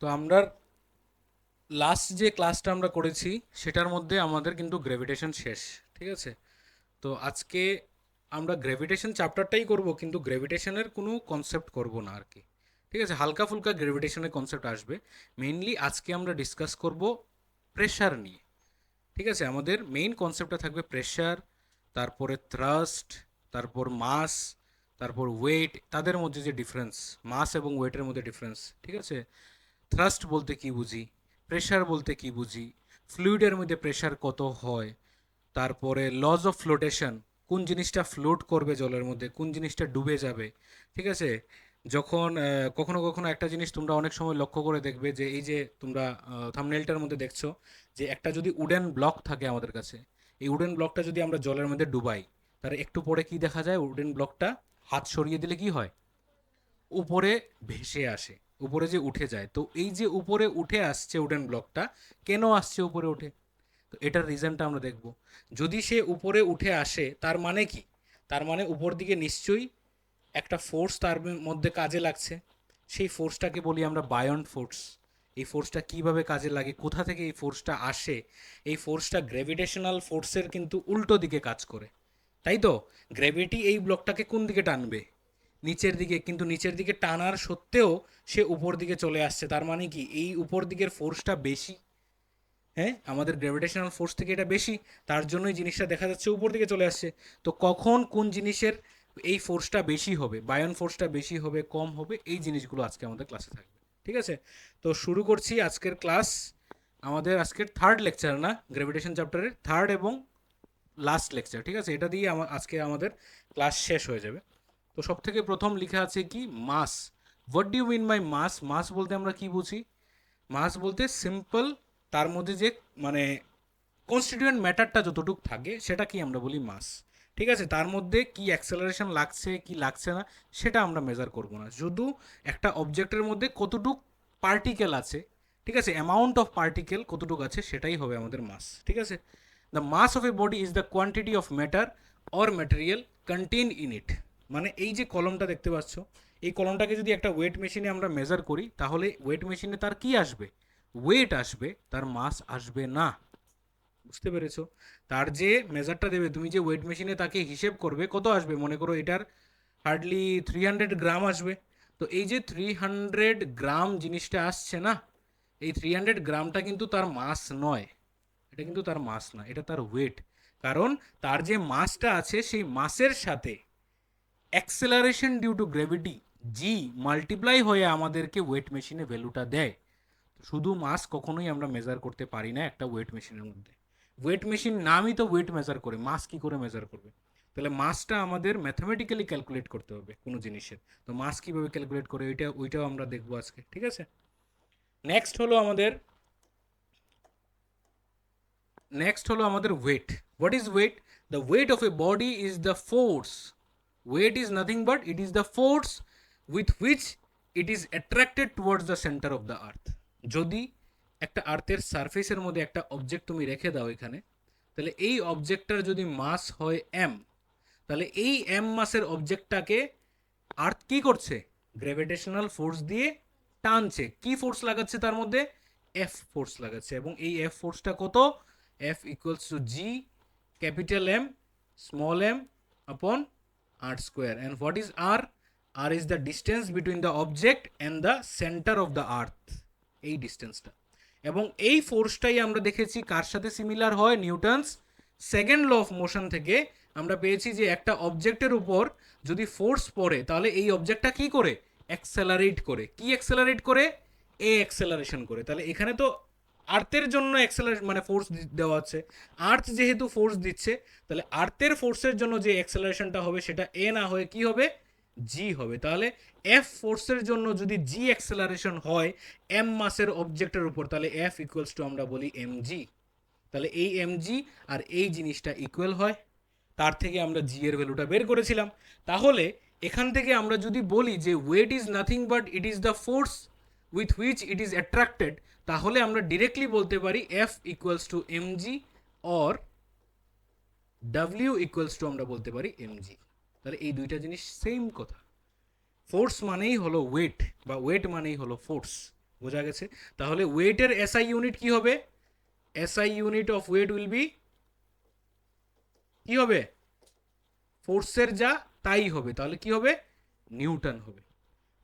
তো আমরা লাস্ট যে ক্লাসটা আমরা করেছি সেটার মধ্যে আমাদের কিন্তু গ্র্যাভিটেশন শেষ, ঠিক আছে? তো আজকে আমরা গ্র্যাভিটেশন চ্যাপ্টারটাই করব, কিন্তু গ্র্যাভিটেশনের কোনো কনসেপ্ট করব না আর কি, ঠিক আছে? হালকা ফুলকা গ্র্যাভিটেশনের কনসেপ্ট আসবে। মেইনলি আজকে আমরা ডিসকাস করব প্রেশার নিয়ে, ঠিক আছে? আমাদের মেইন কনসেপ্টটা থাকবে প্রেশার, তারপরে থ্রাস্ট, তারপর মাস, তারপর ওয়েট, তাদের মধ্যে যে ডিফারেন্স, মাস এবং ওয়েটের মধ্যে ডিফারেন্স, ঠিক আছে? থ্রাস্ট বলতে কি বুঝি, প্রেশার বলতে কি বুঝি, ফ্লুইডের মধ্যে প্রেশার কত হয়, তারপরে লজ অফ ফ্লোটেশন, কোন জিনিসটা ফ্লোট করবে জলের মধ্যে, কোন জিনিসটা ডুবে যাবে, ঠিক আছে? যখন কখনো কখনো একটা জিনিস তোমরা অনেক সময় লক্ষ্য করে দেখবে যে এই যে তোমরা থাম্বনেলটার মধ্যে দেখছো যে একটা যদি উডেন ব্লক থাকে আমাদের কাছে, এই উডেন ব্লকটা যদি আমরা জলের মধ্যে ডুবাই, তার একটু পরে কি দেখা যায়, উডেন ব্লকটা হাত সরিয়ে দিলে কি হয়, উপরে ভেসে আসে, উপরে যে উঠে যায়। তো এই যে উপরে উঠে আসছে উডেন ব্লকটা, কেন আসছে উপরে উঠে, তো এটার রিজনটা আমরা দেখব। যদি সে উপরে উঠে আসে তার মানে কি, তার মানে উপর দিকে নিশ্চয়ই একটা ফোর্স তার মধ্যে কাজে লাগছে। সেই ফোর্সটাকে বলি আমরা বায়ন্ট ফোর্স। এই ফোর্সটা কিভাবে কাজে লাগে, কোথা থেকে এই ফোর্সটা আসে, এই ফোর্সটা গ্র্যাভিটেশনাল ফোর্সের কিন্তু উল্টো দিকে কাজ করে, তাই তো? গ্র্যাভিটি এই ব্লকটাকে কোন দিকে টানবে, নিচের দিকে, কিন্তু নিচের দিকে টানার সত্ত্বেও সে উপর দিকে চলে আসছে, তার মানে কি এই উপর দিকের ফোর্সটা বেশি। হ্যাঁ, আমাদের গ্র্যাভিটেশনাল ফোর্স থেকে এটা বেশি, তার জন্যই জিনিসটা দেখা যাচ্ছে উপর দিকে চলে আসছে। তো কখন কোন জিনিসের এই ফোর্সটা বেশি হবে, বায়ন ফোর্সটা বেশি হবে কম হবে, এই জিনিসগুলো আজকে আমাদের ক্লাসে থাকবে, ঠিক আছে? তো শুরু করছি আজকের ক্লাস। আমাদের আজকের থার্ড লেকচার, না গ্র্যাভিটেশন চ্যাপ্টারের থার্ড এবং লাস্ট লেকচার, ঠিক আছে? এটা দিয়ে আজকে আমাদের ক্লাস শেষ হয়ে যাবে। তো সব থেকে প্রথম লেখা আছে কি, mass. What do you mean by mass? Mass বলতে আমরা কি বুঝি? মাস বলতে সিম্পল, তার মধ্যে যে মানে কনস্টিটিউয়েন্ট ম্যাটারটা যতটুকু থাকে সেটা কি আমরা বলি মাস, ঠিক আছে? তার মধ্যে কি অ্যাক্সেলারেশন লাগছে কি লাগছে না সেটা আমরা মেজার করব না, শুধু একটা অবজেক্টের মধ্যে কতটুক পার্টিকেল আছে, ঠিক আছে, অ্যামাউন্ট অফ পার্টিকেল কতটুকু আছে সেটাই হবে আমাদের মাস, ঠিক আছে? The mass of a body is the quantity of matter or material content in it. মানে এই যে কলমটা দেখতে পাচ্ছ, এই কলমটাকে যদি একটা ওয়েট মেশিনে আমরা মেজার করি, তাহলে ওয়েট মেশিনে তার কি আসবে, ওয়েট আসবে, তার মাস আসবে না। বুঝতে পেরেছো? তার যে মেজারটা দেবে, তুমি যে ওয়েট মেশিনে তাকে হিসেব করবে কত আসবে, মনে করো এটার হার্ডলি 300 গ্রাম আসবে। তো এই যে 300 গ্রাম জিনিসটা আসছে না, এই 300 গ্রামটা কিন্তু তার মাস নয়, এটা কিন্তু তার মাস না, এটা তার ওয়েট। কারণ তার যে মাসটা আছে সেই মাসের সাথে acceleration due to gravity G multiply হয়ে আমাদেরকে ওয়েট মেশিনে ভ্যালুটা দেয়। শুধু মাস কখনোই আমরা মেজার করতে পারি না একটা ওয়েট মেশিনের মধ্যে। ওয়েট মেশিন নামই তো ওয়েট মেজার করে, মাস কি করে মেজার করবে? তাহলে মাসটা আমাদের ম্যাথামেটিক্যালি ক্যালকুলেট করতে হবে কোনো জিনিসের। তো মাস কিভাবে ক্যালকুলেট করে ওইটাও আমরা দেখবো আজকে, ঠিক আছে? নেক্সট হলো আমাদের weight. What is weight? The weight of a body is the force, weight is nothing but it is the force with which it is attracted towards the centre of the earth. যদি একটা আর্থের সারফেসের মধ্যে একটা object তুমি রেখে দাও এখানে, তাহলে এই অবজেক্টটার যদি মাস হয় এম, তাহলে এই এম মাসের অবজেক্টটাকে আর্থ কি করছে, গ্র্যাভিটেশনাল ফোর্স দিয়ে টানছে। কি ফোর্স লাগাচ্ছে তার মধ্যে? এফ ফোর্স লাগাচ্ছে। এবং এই এফ ফোর্সটা কত? F equals to G capital M small M upon R square. And what is R? R is the distance between the object and the centre of the earth, এই ডিস্টেন্সটা। এবং এই ফোর্সটাই আমরা দেখেছি কার সাথে সিমিলার হয়, Newton's second law of motion থেকে আমরা পেয়েছি যে একটা অবজেক্টের উপর যদি ফোর্স পড়ে তাহলে এই অবজেক্টটা কি করে, অ্যাক্সেলারেট করে। কি অ্যাক্সেলারেট করে? এ অ্যাক্সেলারেশন করে। তাহলে এখানে তো আর্থের জন্য অ্যাক্সেলারেশন মানে ফোর্স দেওয়া আছে, আর্থ যেহেতু ফোর্স দিচ্ছে, তাহলে আর্থের ফোর্সের জন্য যে অ্যাক্সেলারেশনটা হবে সেটা এ না হয়ে কি হবে, জি হবে। তাহলে এফ ফোর্সের জন্য যদি জি অ্যাক্সেলারেশন হয় এম মাসের অবজেক্টের উপর, তাহলে এফ ইকুয়ালস টু আমরা বলি এম জি। তাহলে এই এম জি আর এই জিনিসটা ইকুয়াল হয়, তার থেকে আমরা জি এর ভ্যালুটা বের করেছিলাম। তাহলে এখান থেকে আমরা যদি বলি যে weight is nothing but it is the force with which it is attracted, তাহলে আমরা ডিরেক্টলি বলতে পারি F equals to M G or W equals to আমরা বলতে পারি এম জি। তাহলে এই দুইটা জিনিস সেম কথা। ফোর্স মানেই হলো ওয়েট, বা ওয়েট মানেই হলো ফোর্স, বোঝা গেছে? তাহলে ওয়েটের এসআই ইউনিট কি হবে? SI unit of weight will be কি হবে? ফোর্সের যা তাই হবে, তাহলে কি হবে? নিউটন হবে।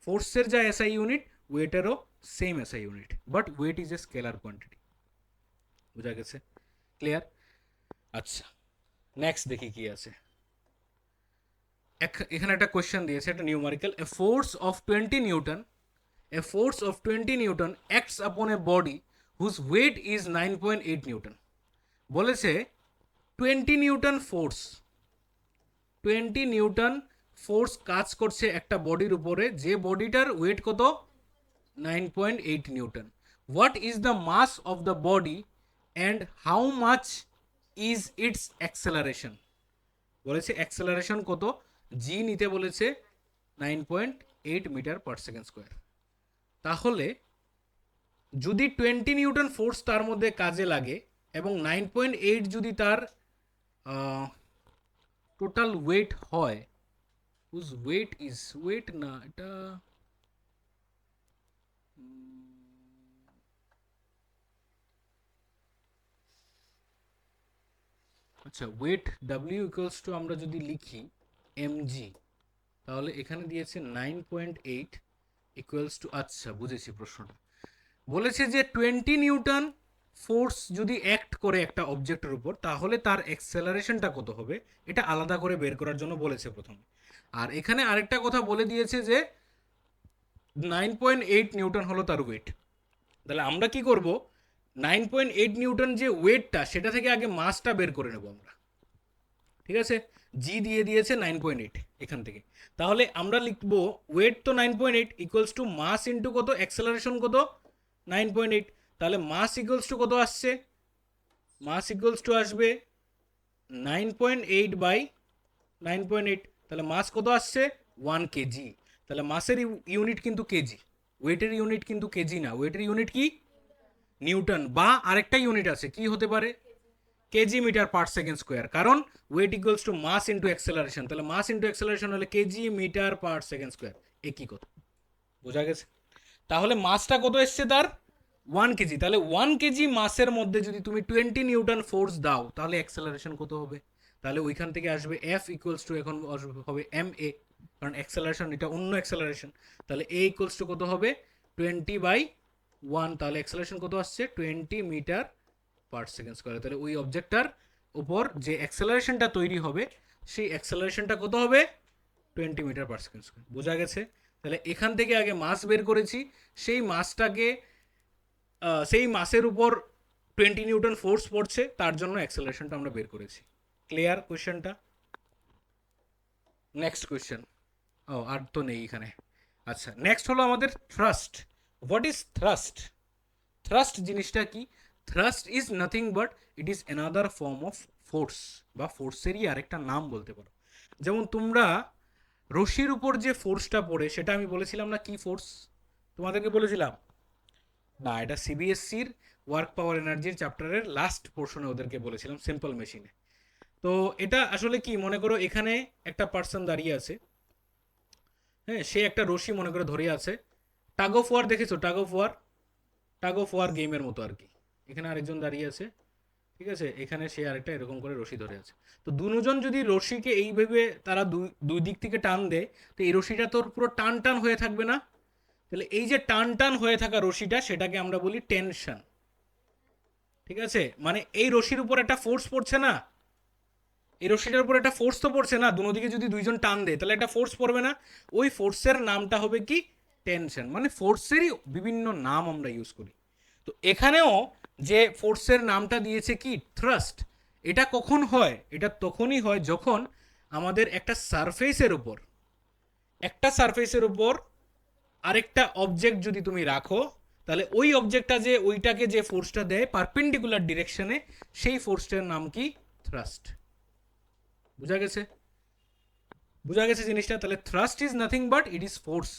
ফোর্সের যা এসআই ইউনিট, ওয়েটেরও same SI unit, but weight is a scalar quantity. বোঝা গেছে? ক্লিয়ার? আচ্ছা, নেক্সট দেখি কি আছে। এখানে একটা কোয়েশ্চেন দিয়েছে, একটা numerical. A force of 20 Newton, a force of 20 newton acts upon a body whose weight is 9.8 newton. বলেছে 20 নিউটন ফোর্স, 20 নিউটন ফোর্স কাজ করছে একটা বডির উপরে, যে বডিটার ওয়েট কত? 9.8 newton. What is the mass of the body and how much is its acceleration? বলেছে acceleration কত, জি নিতে বলেছে 9.8 মিটার পার সেকেন্ড স্কোয়ার। তাহলে যদি 20 নিউটন ফোর্স তার মধ্যে কাজে লাগে এবং 9.8 যদি তার টোটাল ওয়েট হয়, হুজ ওয়েট ইজ, ওয়েট না এটা, আচ্ছা ওয়েট ডাব্লিউ ইকুয়ালস টু আমরা যদি লিখি এমজি, তাহলে এখানে দিয়েছে 9.8 ইকুয়ালস টু, আচ্ছা বুঝেছি প্রশ্নটা। বলেছে যে 20 নিউটন ফোর্স যদি অ্যাক্ট করে একটা অবজেক্টের উপর, তাহলে তার অ্যাক্সেলারেশনটা কত হবে, এটা আলাদা করে বের করার জন্য বলেছে প্রথমে। আর এখানে আরেকটা কথা বলে দিয়েছে যে 9.8 নিউটন হলো তার ওয়েট। তাহলে আমরা কি করব, 9.8 নিউটন যে ওয়েটটা, সেটা থেকে আগে মাসটা বের করে নেব আমরা। ঠিক আছে? জি দিয়ে দিয়েছে 9.8 এখান থেকে। তাহলে আমরা লিখব ওয়েট তো 9.8 ইকুয়ালস টু মাস ইন্টু কত, অ্যাক্সেলারেশন কত 9.8। তাহলে মাস ইকুয়ালস টু কত আসছে? মাস ইকুয়ালস টু আসবে 9.8 বাই 9.8। তাহলে মাস কত আসছে? 1 কেজি। তাহলে মাসের ইউনিট কিন্তু কেজি, ওয়েটের ইউনিট কিন্তু কেজি না, ওয়েটের ইউনিট কি? নিউটন। বা আরেকটা ইউনিট আছে, কি হতে পারে? KG metre per second square, কারণ weight equals to mass into acceleration. তাহলে মাস ইন্টু অ্যাক্সেলারেশন হলে KG metre per second square, একই কথা। বোঝা গেছে? তাহলে মাসটা কত এসছে তার? 1 কেজি। তাহলে 1 কেজি মাসের মধ্যে যদি তুমি 20 নিউটন ফোর্স দাও, তাহলে অ্যাক্সেলারেশন কত হবে? তাহলে ওইখান থেকে আসবে এফ ইকুয়ালস টু, এখন হবে এম এ, কারণ অ্যাক্সেলারেশন এটা অন্য অ্যাক্সেলারেশন। তাহলে এ ইকুয়ালস টু কত হবে? 20/1। তাহলে অ্যাক্সেলারেশন কত আসছে? 20 মিটার পার সেকেন্ড স্কোয়ার। তাহলে ওই অবজেক্টটার উপর যে অ্যাক্সেলারেশনটা তৈরি হবে, সেই অ্যাক্সেলারেশনটা কত হবে? 20 মিটার পার সেকেন্ড স্কোয়ার। বোঝা গেছে? তাহলে এখান থেকে আগে মাস বের করেছি, সেই মাসটাকে সেই মাসের উপর 20 নিউটন ফোর্স পড়ছে, তার জন্য অ্যাক্সেলারেশনটা আমরা বের করেছি। ক্লিয়ার কোয়েশ্চেনটা? Next question. ও আর তো নেই এখানে। আচ্ছা, নেক্সট হলো আমাদের thrust. What is thrust? Thrust জিনিসটা কি? Thrust is nothing but it is another form of force, বা ফোর্সেরই আরেকটা নাম বলতে পারো। যেমন তোমরা রশির উপর যে ফোর্সটা পড়ে, সেটা আমি বলেছিলাম না কি ফোর্স? তোমাদেরকে বলেছিলাম না, এটা সিবিএসসির ওয়ার্ক পাওয়ার এনার্জির চ্যাপ্টারের লাস্ট পোর্শনে ওদেরকে বলেছিলাম, সিম্পল মেশিনে। তো এটা আসলে কি, মনে করো এখানে একটা পার্সন দাঁড়িয়ে আছে, হ্যাঁ, সে একটা রশি মনে করে ধরে আছে। টাগ অফ ওয়ার দেখেছো? Tug of war, tug of war গেমের মতো আর কি। এখানে আরেকজন দাঁড়িয়ে আছে, ঠিক আছে, এখানে সে আরেকটা এরকম করে রশি ধরে আছে। তো দুজন যদি রশিকে এইভাবে তারা দুই দিক থেকে টান দেয়, তো এই রশিটা তোর পুরো টান টান হয়ে থাকবে না? তাহলে এই যে টান টান হয়ে থাকা রশিটা, সেটাকে আমরা বলি টেনশন। ঠিক আছে? মানে এই রশির উপর একটা ফোর্স পড়ছে না, এই রশিটার উপর একটা ফোর্স তো পড়ছে না, দুদিকে যদি দুইজন টান দেয় তাহলে একটা ফোর্স পড়বে না? ওই ফোর্সের নামটা হবে কি? টেনশন। মানে ফোর্সেরই বিভিন্ন নাম আমরা ইউজ করি। তো এখানেও যে ফোর্সের নামটা দিয়েছে কি? থ্রাস্ট। এটা কখন হয়? এটা তখনই হয় যখন আমাদের একটা সারফেসের উপর, একটা সারফেসের উপর আরেকটা অবজেক্ট যদি তুমি রাখো, তাহলে ওই অবজেক্টটা যে ওইটাকে যে ফোর্সটা দেয় পারপেন্ডিকুলার ডিরেকশনে, সেই ফোর্সটার নাম কি? থ্রাস্ট। বুঝা গেছে? বুঝা গেছে জিনিসটা? তাহলে thrust is nothing but it is force.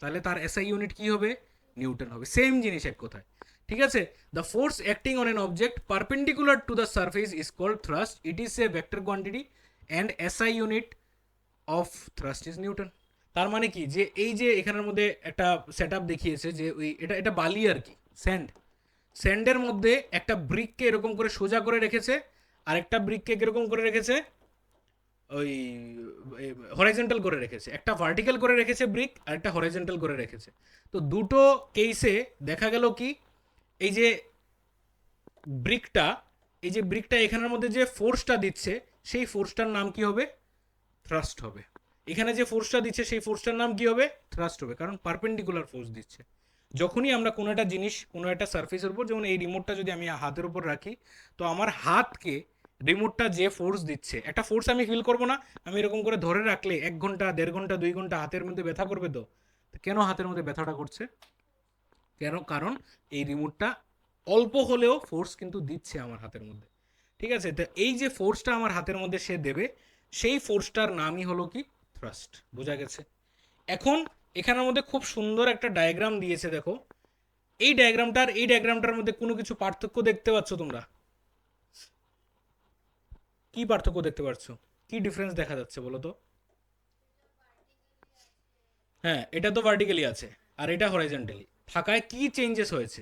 তাহলে তার এসআই ইউনিট কি হবে? নিউটন হবে। সেম জিনিস এক কথায়। ঠিক আছে? The force acting on an object perpendicular to the surface is called thrust. It is a vector quantity and SI unit of thrust is newton. তার মানে কি, যে এই যে এখানের মধ্যে একটা সেট আপ দেখিয়েছে যে ওই এটা এটা বালি আর কি, স্যান্ডের মধ্যে একটা ব্রিককে এরকম করে সোজা করে রেখেছে, আর একটা ব্রিককে কিরকম করে রেখেছে, ওই হরাইজন্টাল করে রেখেছে, একটা ভার্টিক্যাল করে রেখেছে ব্রিক, আর একটা হরাইজন্টাল করে রেখেছে। তো দুটো কেসে দেখা গেল কি, এই যে ব্রিকটা এই যে ব্রিকটা এখানের মধ্যে যে ফোর্সটা দিচ্ছে, সেই ফোর্সটার নাম কি হবে? থ্রাস্ট হবে। এখানে যে ফোর্সটা দিচ্ছে সেই ফোর্সটার নাম কি হবে? থ্রাস্ট হবে, কারণ পারপেন্ডিকুলার ফোর্স দিচ্ছে। যখনই আমরা কোনো একটা জিনিস কোনো একটা সার্ফেসের উপর, যেমন এই রিমোটটা যদি আমি হাতের উপর রাখি, তো আমার হাতকে রিমোটটা যে ফোর্স দিচ্ছে, একটা ফোর্স আমি ফিল করবো না? আমি এরকম করে ধরে রাখলে 1 ঘন্টা 1.5 ঘন্টা 2 ঘন্টা হাতের মধ্যে ব্যথা করবে তো? কেন হাতের মধ্যে ব্যথাটা করছে? কেন? কারণ এই রিমোটটা অল্প হলেও ফোর্স কিন্তু দিচ্ছে আমার হাতের মধ্যে। ঠিক আছে, তো এই যে ফোর্সটা আমার হাতের মধ্যে সে দেবে, সেই ফোর্সটার নামই হলো কি? থ্রাস্ট। বোঝা গেছে? এখন এখানের মধ্যে খুব সুন্দর একটা ডায়াগ্রাম দিয়েছে, দেখো। এই ডায়াগ্রামটার মধ্যে কোনো কিছু পার্থক্য দেখতে পাচ্ছ তোমরা? কি পার্থক্য দেখতে পাচ্ছ? কি ডিফারেন্স দেখা যাচ্ছে বলো তো? হ্যাঁ, এটা তো ভার্টিক্যালি আছে, আর এটা হরাইজন্টালি থাকায় কি চেঞ্জেস হয়েছে?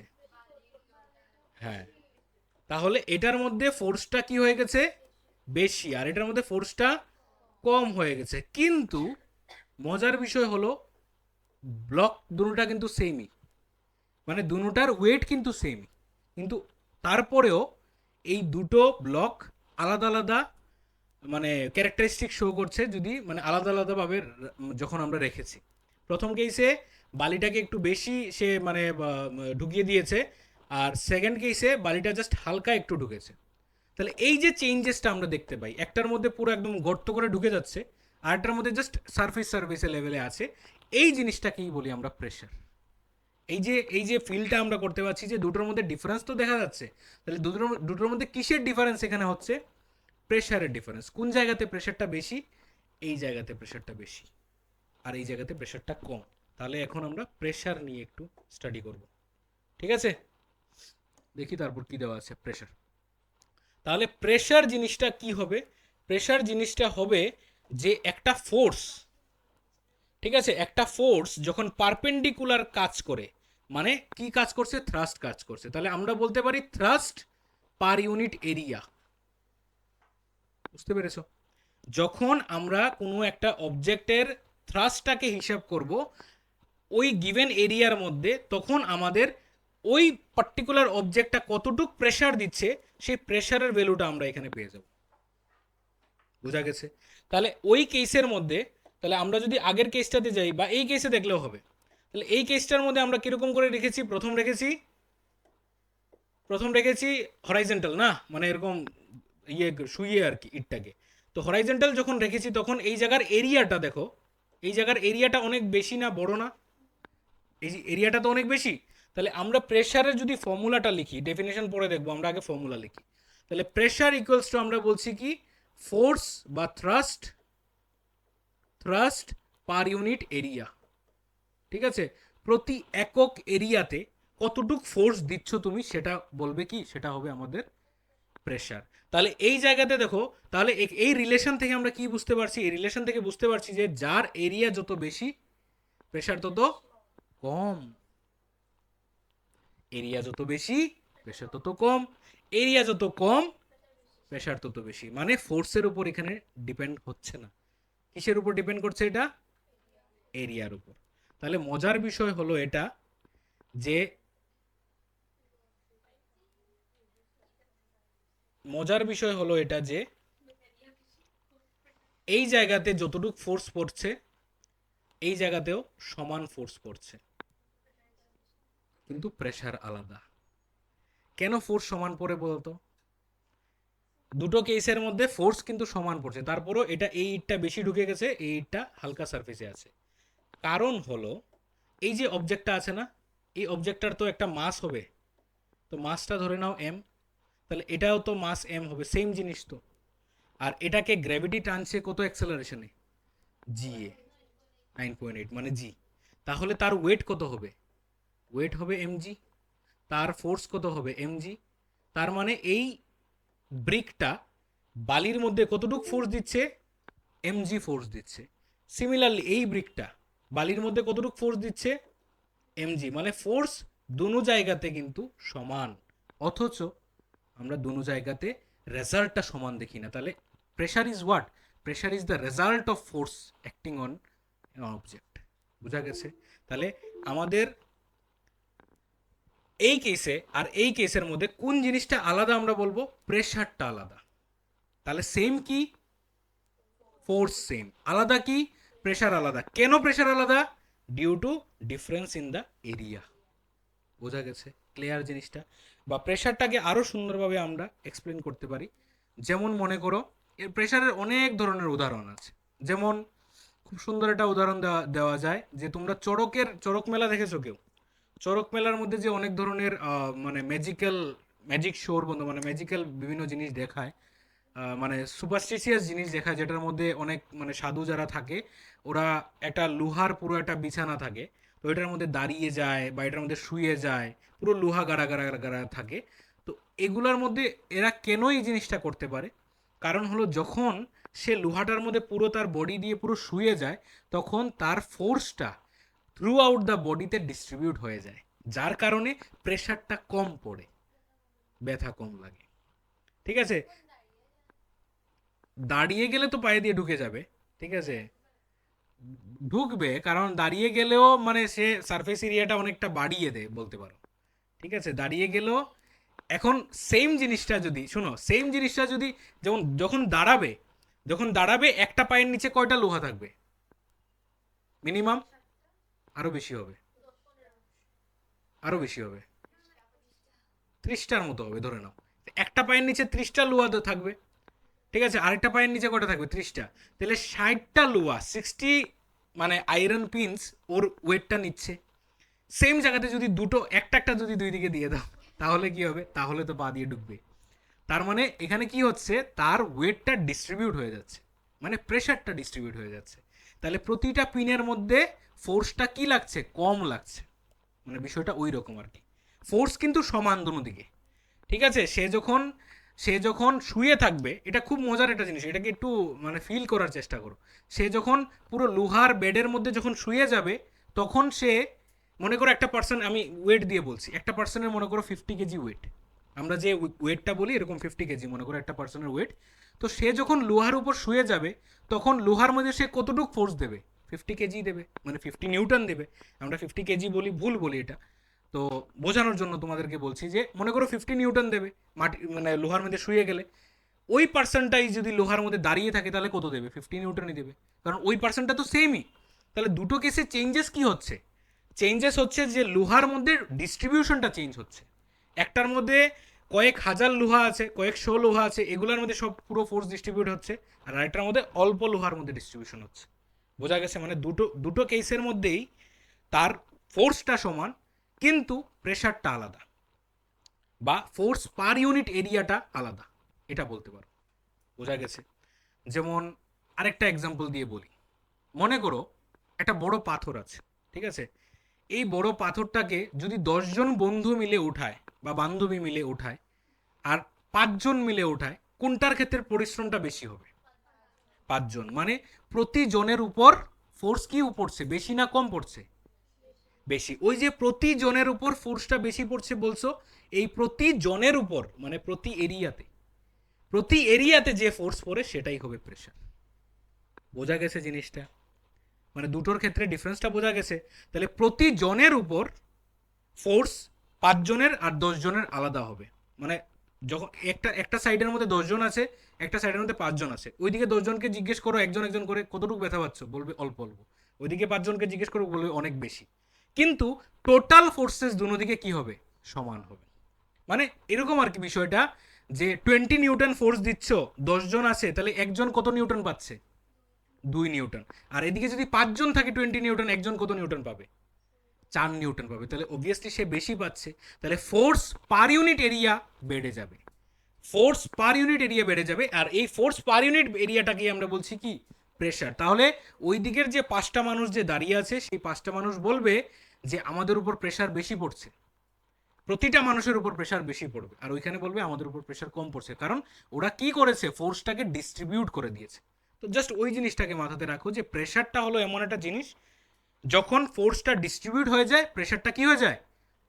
হ্যাঁ, তাহলে এটার মধ্যে ফোর্সটা কি হয়ে গেছে? বেশি, আর এটার মধ্যে ফোর্সটা কম হয়ে গেছে। কিন্তু মজার বিষয় হলো, ব্লক দুটোটা কিন্তু সেমই, মানে দুটোটার ওয়েট কিন্তু সেম, কিন্তু তারপরেও এই দুটো ব্লক আলাদা আলাদা মানে ক্যারেক্টারিস্টিক শো করছে, যদি মানে আলাদা আলাদাভাবে যখন আমরা রেখেছি। প্রথম কেসে বালিটাকে একটু বেশি সে মানে ঢুকিয়ে দিয়েছে, আর সেকেন্ড কেসে বালিটা জাস্ট হালকা একটু ঢুকেছে। তাহলে এই যে চেঞ্জেসটা আমরা দেখতে পাই, একটার মধ্যে পুরো একদম গর্ত করে ঢুকে যাচ্ছে, আরেকটার মধ্যে জাস্ট সারফেসে লেভেলে আছে, এই জিনিসটাকেই বলি আমরা প্রেশার। এই যে ফিলটা আমরা করতে পারছি, যে দুটোর মধ্যে ডিফারেন্স তো দেখা যাচ্ছে, তাহলে দুটোর মধ্যে কিসের ডিফারেন্স এখানে হচ্ছে? প্রেশারের ডিফারেন্স। কোন জায়গাতে প্রেশারটা বেশি? এই জায়গাতে প্রেশারটা বেশি, আর এই জায়গাতে প্রেশারটা কম। তাহলে এখন আমরা প্রেশার নিয়ে একটু স্টাডি করব। ঠিক আছে, দেখি তারপর কি দেওয়া আছে প্রেশার। তাহলে প্রেশার জিনিসটা কি হবে? প্রেশার জিনিসটা হবে যে একটা ফোর্স, ঠিক আছে, একটা ফোর্স যখন পারপেন্ডিকুলার কাজ করে, মানে কি কাজ করছে? থ্রাস্ট কাজ করছে। তাহলে আমরা বলতে পারি থ্রাস্ট পার ইউনিট এরিয়া। বুঝতে পেরেছো? যখন আমরা কোনো একটা অবজেক্টের থ্রাস্টটাকে হিসাব করব ওই গিভেন এরিয়ার মধ্যে, তখন আমাদের ওই পার্টিকুলার অবজেক্টটা কতটুক প্রেশার দিচ্ছে, সেই প্রেশারের ভ্যালুটা আমরা এখানে পেয়ে যাব। বোঝা গেছে? তাহলে ওই কেসের মধ্যে, তাহলে আমরা যদি আগের কেসটাতে যাই বা এই কেসে দেখলেও হবে, তাহলে এই কেসটার মধ্যে আমরা কিরকম করে রেখেছি? প্রথম রেখেছি হরাইজেন্টাল, না মানে এরকম ইয়ে শুয়ে আর কি ইটটাকে। তো হরাইজেন্টাল যখন রেখেছি, তখন এই জায়গার এরিয়াটা দেখো, এই জায়গার এরিয়াটা অনেক বেশি না বড় না? এই যে এরিয়াটা তো অনেক বেশি। তাহলে আমরা প্রেশারের যদি ফর্মুলাটা লিখি, ডেফিনেশন পরে দেখবো, আমরা আগে ফর্মুলা লিখি। তাহলে প্রেশার ইকুয়ালস টু আমরা বলছি কি? ফোর্স বা থ্রাস্ট পার ইউনিট এরিয়া। ঠিক আছে, প্রতি একক এরিয়াতে কতটুক ফোর্স দিচ্ছ তুমি, সেটা বলবে কি? সেটা হবে আমাদের প্রেশার। তাহলে এই জায়গাতে দেখো, তাহলে এই রিলেশন থেকে আমরা কি বুঝতে পারছি? এই রিলেশন থেকে বুঝতে পারছি যে যার এরিয়া যত বেশি, প্রেশার তত কম। এরিয়া যত বেশি, প্রেশার তত কম। এরিয়া যত কম, প্রেশার তত বেশি। মানে ফোর্সের উপর এখানে ডিপেন্ড হচ্ছে না। কিসের উপর ডিপেন্ড করছে এটা? এরিয়ার উপর। তাহলে মজার বিষয় হলো এটা, যে এই জায়গাতে যতটুকু ফোর্স পড়ছে, এই জায়গাতেও সমান ফোর্স পড়ছে, কিন্তু প্রেশার আলাদা। কেন ফোর্স সমান পড়ে বলতো? দুটো কেসের মধ্যে ফোর্স কিন্তু সমান পড়ছে, তারপরও এটা এই ইটটা বেশি ঢুকে গেছে, এই ইটটা হালকা সারফেসে আছে। কারণ হলো, এই যে অবজেক্টটা আছে না, এই অবজেক্টটার তো একটা মাস হবে, তো মাসটা ধরে নাও এম, তাহলে এটাও তো মাস এম হবে, সেম জিনিস তো। আর এটাকে গ্র্যাভিটি টানছে কত অ্যাক্সেলারেশনে? জি এ, 9.8 মানে জি। তাহলে তার ওয়েট কত হবে? ওয়েট হবে এমজি। তার ফোর্স কত হবে? এমজি। তার মানে এই ব্রিকটা বালির মধ্যে কতটুকু ফোর্স দিচ্ছে? এমজি ফোর্স দিচ্ছে। সিমিলারলি এই ব্রিকটা বালির মধ্যে কতটুকু ফোর্স দিচ্ছে, এমজি, মানে ফোর্স দুনো জায়গাতে কিন্তু সমান, অথচ আমরা দুনো জায়গাতে রেজাল্টটা সমান দেখি না। তাহলে pressure is what, pressure is the result of force acting on object. বোঝা গেছে? তাহলে আমাদের এই কেসে আর এই কেসের মধ্যে কোন জিনিসটা আলাদা আমরা বলবো, প্রেশারটা আলাদা। তাহলে সেম কি, ফোর্স সেম, আলাদা কি, প্রেশার আলাদা। কেন প্রেশার আলাদা? Due to difference in the area. বোঝা গেছে ক্লিয়ার জিনিসটা? বা প্রেশারটাকে আরও সুন্দরভাবে আমরা এক্সপ্লেন করতে পারি। যেমন মনে করো, এর প্রেশারের অনেক ধরনের উদাহরণ আছে। যেমন খুব সুন্দর একটা উদাহরণ দেওয়া যায় যে তোমরা চড়ক মেলা দেখেছো কেউ? চড়ক মেলার মধ্যে যে অনেক ধরনের মানে ম্যাজিক শোর বন্ধ, মানে ম্যাজিক্যাল বিভিন্ন জিনিস দেখায়, মানে সুপারস্টিশিয়াস জিনিস দেখায়, যেটার মধ্যে অনেক মানে সাধু যারা থাকে ওরা একটা লোহার পুরো একটা বিছানা থাকে, তো এটার মধ্যে দাঁড়িয়ে যায় বা এটার মধ্যে শুয়ে যায়, পুরো লোহা গাড়া গাড়া গাড়া থাকে। তো এগুলার মধ্যে এরা কেন এই জিনিসটা করতে পারে? কারণ হলো যখন সে লোহাটার মধ্যে পুরো তার বডি দিয়ে পুরো শুয়ে যায়, তখন তার ফোর্সটা থ্রু আউট দ্য বডিতে ডিস্ট্রিবিউট হয়ে যায়, যার কারণে প্রেশারটা কম পড়ে, ব্যথা কম লাগে। ঠিক আছে? দাঁড়িয়ে গেলে তো পায়ে দিয়ে ঢুকে যাবে, ঠিক আছে, ঢুকবে, কারণ দাঁড়িয়ে গেলেও মানে সে সারফেস এরিয়াটা অনেকটা বাড়িয়ে দেয় বলতে পারো। ঠিক আছে, দাঁড়িয়ে গেলেও। এখন সেম জিনিসটা যদি শোনো, সেম জিনিসটা যদি যেমন যখন দাঁড়াবে একটা পায়ের নিচে কয়টা লোহা থাকবে মিনিমাম? আরো বেশি হবে, আরো বেশি হবে, 30টার মতো হবে ধরে নাও। একটা পায়ের নিচে 30টা লোহা থাকবে, ঠিক আছে, আরেকটা পায়ের নিচে কটা থাকবে? 30টা। তাহলে 60টা লোহা, 60 মানে আয়রন পিনস ওর ওয়েটটা নিচ্ছে। সেম জায়গাতে যদি দুটো একটা একটা যদি দুই দিকে দিয়ে দাও, তাহলে কি হবে? তাহলে তো পা দিয়ে ঢুকবে। তার মানে এখানে কি হচ্ছে, তার ওয়েটটা ডিস্ট্রিবিউট হয়ে যাচ্ছে, মানে প্রেশারটা ডিস্ট্রিবিউট হয়ে যাচ্ছে। তাহলে প্রতিটা পিনের মধ্যে ফোর্সটা কি লাগছে, কম লাগছে, মানে বিষয়টা ওই রকম আর কি। ফোর্স কিন্তু সমান দুনো দিকে। ঠিক আছে, সে যখন শুয়ে থাকবে, এটা খুব মজার একটা জিনিস, এটাকে একটু মানে ফিল করার চেষ্টা করো। সে যখন পুরো লোহার বেডের মধ্যে যখন শুয়ে যাবে, তখন সে মনে করো একটা পার্সন, আমি ওয়েট দিয়ে বলছি, একটা পার্সনের মনে করো 50 কেজি ওয়েট, আমরা যে ওয়েটটা বলি এরকম 50 কেজি মনে করো একটা পার্সনের ওয়েট। তো সে যখন লোহার উপর শুয়ে যাবে, তখন লোহার মধ্যে সে কতটুকু ফোর্স দেবে? 50 কেজি দেবে, মানে 50 নিউটন দেবে। আমরা 50 কেজি বলি, ভুল বলি এটা। তো বোঝানোর জন্য তোমাদেরকে বলছি যে মনে করো 50 নিউটন দেবে মাটি, মানে লোহার মধ্যে শুয়ে গেলে। ওই পার্সনটাই যদি লোহার মধ্যে দাঁড়িয়ে থাকে তাহলে কত দেবে? 50 নিউটনই দেবে, কারণ ওই পার্সনটা তো সেমই। তাহলে দুটো কেসে চেঞ্জেস কি হচ্ছে? চেঞ্জেস হচ্ছে যে লোহার মধ্যে ডিস্ট্রিবিউশনটা চেঞ্জ হচ্ছে। একটার মধ্যে কয়েক হাজার লোহা আছে, কয়েকশো লোহা আছে, এগুলোর মধ্যে সব পুরো ফোর্স ডিস্ট্রিবিউট হচ্ছে, আর আরেকটার মধ্যে অল্প লোহার মধ্যে ডিস্ট্রিবিউশন হচ্ছে। বোঝা গেছে? মানে দুটো দুটো কেসের মধ্যেই তার ফোর্সটা সমান, কিন্তু প্রেশারটা আলাদা, বা ফোর্স পার ইউনিট এরিয়াটা আলাদা, এটা বলতে পারো। বোঝা গেছে? যেমন আরেকটা এক্সাম্পল দিয়ে বলি, মনে করো একটা বড় পাথর আছে, ঠিক আছে, এই বড় পাথরটাকে যদি 10জন বন্ধু মিলে উঠায় বা বান্ধবী মিলে উঠায়, আর 5জন মিলে উঠায়, কোনটার ক্ষেত্রে পরিশ্রমটা বেশি হবে? 5জন, মানে প্রতি জনের উপর ফোর্স কি পড়ছে, বেশি না কম পড়ছে? বেশি। ওই যে প্রতি জনের উপর ফোর্সটা বেশি পড়ছে বলছো, এই প্রতি জনের উপর মানে প্রতি এরিয়াতে যে ফোর্স পড়ে সেটাই হবে প্রেশার। বোঝা গেছে জিনিসটা? মানে দুটোর ক্ষেত্রে ডিফারেন্সটা বোঝা গেছে। তাহলে প্রতি জনের উপর ফোর্স 5জনের আর 10জনের আলাদা হবে। মানে যখন একটা একটা সাইডের মধ্যে 10জন আছে, একটা সাইডের মধ্যে 5জন আছে, ওইদিকে 10জনকে জিজ্ঞেস করো একজন একজন করে কতটুকু ব্যথা পাচ্ছ, বলবে অল্প অল্প। ওইদিকে 5জনকে জিজ্ঞেস করো, বলবে অনেক বেশি। কিন্তু টোটাল ফোর্সেস দুনো দিকে কি হবে? সমান হবে। মানে এরকম আর কি বিষয়টা, যে 20 নিউটন ফোর্স দিচ্ছ, 10জন আছে, তাহলে একজন কত নিউটন পাচ্ছে? 2 নিউটন। আর এদিকে যদি 5জন থাকে 20 নিউটন, একজন কত নিউটন পাবে? 4 নিউটন পাবে। তাহলে অবভিয়াসলি সে বেশি পাচ্ছে, তাহলে ফোর্স পার ইউনিট এরিয়া বেড়ে যাবে, ফোর্স পার ইউনিট এরিয়া বেড়ে যাবে। আর এই ফোর্স পার ইউনিট এরিয়াটাকে আমরা বলছি কি? প্রেশার। তাহলে ওই দিকের যে 5টা মানুষ যে দাঁড়িয়ে আছে, সেই 5টা মানুষ বলবে যে আমাদের উপর প্রেশার বেশি পড়ছে, প্রতিটা মানুষের উপর প্রেশার বেশি পড়বে, আর ওইখানে বলবে আমাদের উপর প্রেশার কম পড়ছে, কারণ ওরা কি করেছে? ফোর্সটাকে ডিস্ট্রিবিউট করে দিয়েছে। তো জাস্ট ওই জিনিসটাকে মাথাতে রাখো যে প্রেশারটা হলো এমন একটা জিনিস যখন ফোর্সটা ডিস্ট্রিবিউট হয়ে যায় প্রেশারটা কি হয়ে যায়,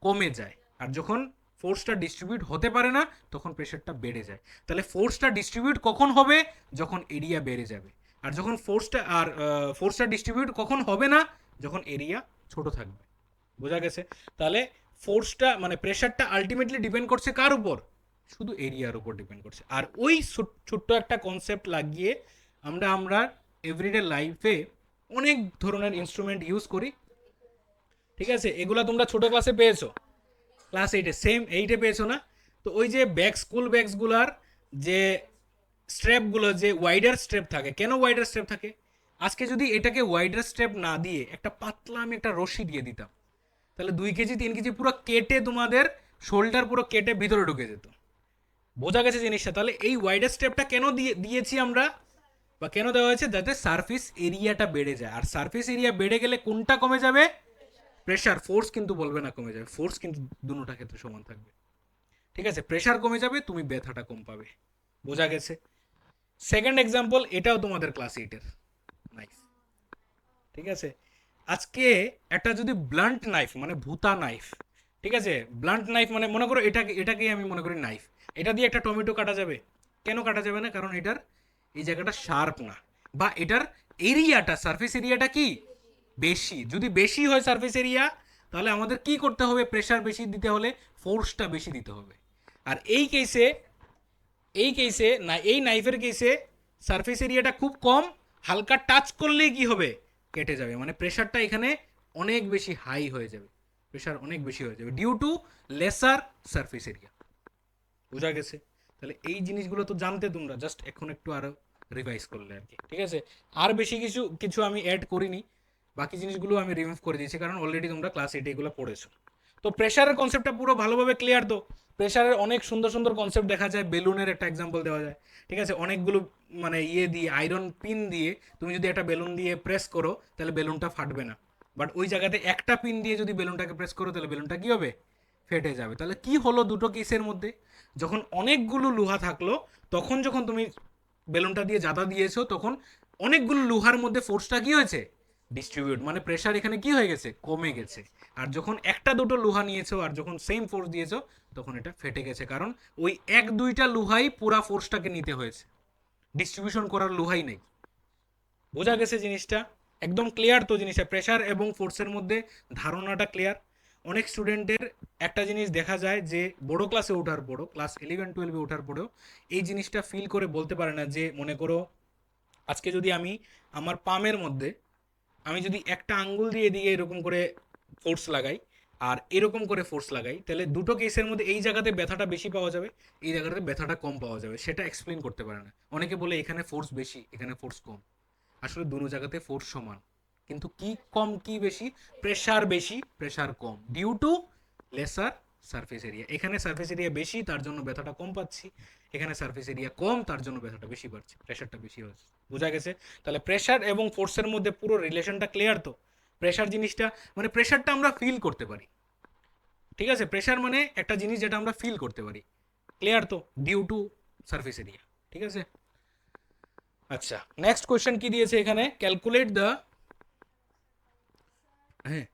কমে যায়। আর যখন ফোর্সটা ডিস্ট্রিবিউট হতে পারে না তখন প্রেশারটা বেড়ে যায়। তাহলে ফোর্সটা ডিস্ট্রিবিউট কখন হবে, যখন এরিয়া বেড়ে যাবে। আর যখন ফোর্সটা ডিস্ট্রিবিউট কখন হবে না, যখন এরিয়া ছোট থাকবে। বোঝা গেছে? তাহলে ফোর্সটা মানে প্রেশারটা আলটিমেটলি ডিপেন্ড করছে কার উপর, শুধু এরিয়ার উপর ডিপেন্ড করছে। আর ওই ছোট্ট একটা কনসেপ্ট লাগিয়ে আমরা এভরিডে লাইফে অনেক ধরনের ইনস্ট্রুমেন্ট ইউজ করি। ঠিক আছে, এগুলা তোমরা ছোট ক্লাসে পেয়েছো, ক্লাস 8-এ, সেম 8-এ পেয়েছো না? তো ওই যে স্কুল ব্যাগসগুলার যে স্ট্র্যাপগুলো যে ওয়াইডার স্ট্র্যাপ থাকে, কেন ওয়াইডার স্ট্র্যাপ থাকে? আজকে যদি এটাকে ওয়াইডার স্ট্র্যাপ না দিয়ে একটা পাতলা আমি একটা রশি দিয়ে দিতাম, তাহলে 2 কেজি 3 কেজি পুরো কেটে তোমাদের শোল্ডার পুরো কেটে ভিতরে ঢুকে যেত। বোঝা গেছে জিনিসটা? তাহলে এই ওয়াইডার স্ট্র্যাপটা কেন দিয়েছি আমরা, বা কেন দেওয়া হয়েছে, যাতে সারফেস এরিয়াটা বেড়ে যায়। আর সারফেস এরিয়া বেড়ে গেলে কোনটা কমে যাবে, প্রেশার। ফোর্স কিন্তু বলবে না কমে যাবে, ফোর্স কিন্তু দুটোটা ক্ষেত্রে সমান থাকবে। ঠিক আছে, প্রেশার কমে যাবে, তুমি ব্যথাটা কম পাবে। বোঝা গেছে? সেকেন্ড এক্সাম্পল, এটাও তোমাদের ক্লাস 8-এর। নাইস। ঠিক আছে, আজকে একটা যদি ব্লান্ট নাইফ মানে ভুতা নাইফ, ঠিক আছে, ব্লান্ট নাইফ মানে মনে করো এটাকেই আমি মনে করি নাইফ, এটা দিয়ে একটা টমেটো কাটা যাবে? কেন কাটা যাবে না? কারণ এটার এই জায়গাটা শার্প না, বা এটার এরিয়াটা, সারফেস এরিয়াটা কি বেশি। যদি বেশি হয় সারফেস এরিয়া, তাহলে আমাদের কি করতে হবে, প্রেশার বেশি দিতে হলে ফোর্সটা বেশি দিতে হবে। আর এই কেসে না, এই নাইফের কেসে সারফেস এরিয়াটা খুব কম, হালকা টাচ করলেই কি হবে, কেটে যাবে। মানে প্রেশারটা এখানে অনেক বেশি হাই হয়ে যাবে, প্রেশার অনেক বেশি হয়ে যাবে due to lesser surface area. বোঝা গেছে? তাহলে এই জিনিসগুলো তো জানতে তোমরা, জাস্ট এখন একটু আরো রিভাইজ করলে আর কি। ঠিক আছে, আর বেশি কিছু কিছু আমি অ্যাড করিনি, বাকি জিনিসগুলো আমি রিমুভ করে দিয়েছি, কারণ অলরেডি তোমরা ক্লাস 8 এগুলো পড়েছো। তো প্রেশারের কনসেপ্টটা পুরো ভালোভাবে ক্লিয়ার তো? প্রেশারের অনেক সুন্দর সুন্দর কনসেপ্ট দেখা যায়, বেলুনের একটা এক্সাম্পল দেওয়া যায়। ঠিক আছে, অনেকগুলো মানে দিয়ে আয়রন পিন দিয়ে তুমি যদি একটা বেলুন দিয়ে প্রেস করো তাহলে বেলুনটা ফাটবে না। বাট ওই জায়গাতে একটা পিন দিয়ে যদি বেলুনটাকে প্রেস করো তাহলে বেলুনটা কি হবে, ফেটে যাবে। তাহলে কি হলো দুটো কেসের মধ্যে, যখন অনেকগুলো লোহা থাকলো, তখন যখন তুমি বেলুনটা দিয়ে জাতা দিয়েছো, তখন অনেকগুলো লোহার মধ্যে ফোর্সটা কি হয়েছে, ডিস্ট্রিবিউট, মানে প্রেশার এখানে কি হয়ে গেছে, কমে গেছে। আর যখন একটা দুটো লোহা নিয়েছো আর যখন সেম ফোর্স দিয়েছো, তখন এটা ফেটে গেছে, কারণ ওই 1-2টা লোহাই পুরা ফোর্সটাকে নিতে হয়েছে, ডিস্ট্রিবিউশন করার লোহাই নেই। বোঝা গেছে জিনিসটা? একদম ক্লিয়ার তো জিনিসটা? প্রেশার এবং ফোর্সের মধ্যে ধারণাটা ক্লিয়ার? অনেক স্টুডেন্টের একটা জিনিস দেখা যায় যে বড় ক্লাসে ওঠার পরও, ক্লাস 11-12-এ ওঠার পরেও এই জিনিসটা ফিল করে বলতে পারে না। যে মনে করো আজকে যদি আমি আমার পামের মধ্যে আমি যদি একটা আঙ্গুল দিয়ে এদিকে এরকম করে ফোর্স লাগাই আর এরকম করে ফোর্স লাগাই, তাহলে দুটো কেসের মধ্যে এই জায়গাতে ব্যথাটা বেশি পাওয়া যাবে, এই জায়গাতে ব্যথাটা কম পাওয়া যাবে। সেটা এক্সপ্লেন করতে পারে না। অনেকে বলে এখানে ফোর্স বেশি এখানে ফোর্স কম, আসলে দুটো জায়গাতে ফোর্স সমান, কিন্তু কি কম কি বেশি, প্রেশার বেশি প্রেশার কম, due to lesser surface area. এখানে সারফেস এরিয়া বেশি তার জন্য ব্যথাটা কম পাচ্ছি, এখানে সারফেস এরিয়া কম তার জন্য ব্যথাটা বেশি পাচ্ছি, প্রেশারটা বেশি হচ্ছে। বোঝা গেছে? তাহলে প্রেশার এবং ফোর্সের মধ্যে পুরো রিলেশনটা ক্লিয়ার তো? প্রেশার জিনিসটা মানে প্রেশারটা আমরা ফিল করতে পারি। ঠিক আছে, প্রেশার মানে একটা জিনিস যেটা আমরা ফিল করতে পারি। ক্লিয়ার তো? Due to surface area. ঠিক আছে, আচ্ছা নেক্সট কোয়েশ্চেন কি দিয়েছে এখানে, ক্যালকুলেট দ্য, হ্যাঁ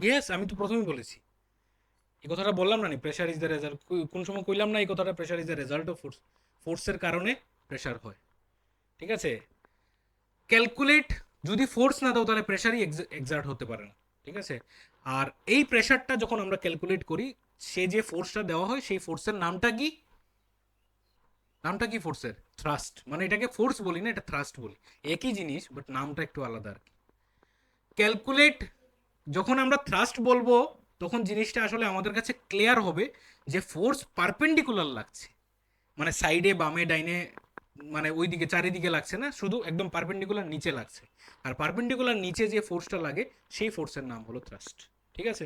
ইয়েস, আমি তো প্রথমেই বলেছি এই কথাটা, বললাম না প্রেশার ইজ দ্য রেজাল্ট, কোন সময় কইলাম না এই কথাটা, pressure is the result of force, ফোর্সের কারণে প্রেশার হয়। ঠিক আছে, ক্যালকুলেট, যদি ফোর্স না দাও তাহলে প্রেশারই এক্সার্ট হতে পারে না। ঠিক আছে, আর এই প্রেশারটা যখন আমরা ক্যালকুলেট করি, সে যে ফোর্সটা দেওয়া হয় সেই ফোর্সের নামটা কি, নামটা কি ফোর্সের, থ্রাস্ট। মানে এটাকে ফোর্স বলি না, এটা থ্রাস্ট বলি, একই জিনিস বাট নামটা একটু আলাদা আর কি। ক্যালকুলেট, যখন আমরা থ্রাস্ট বলবো তখন জিনিসটা আসলে আমাদের কাছে ক্লিয়ার হবে যে ফোর্স পারপেন্ডিকুলার লাগছে, মানে সাইডে বামে ডাইনে মানে ওইদিকে চারিদিকে লাগছে না, শুধু একদম পারপেন্ডিকুলার নিচে লাগছে। আর পারপেন্ডিকুলার নিচে যে ফোর্সটা লাগে সেই ফোর্সের নাম হলো থ্রাস্ট। ঠিক আছে,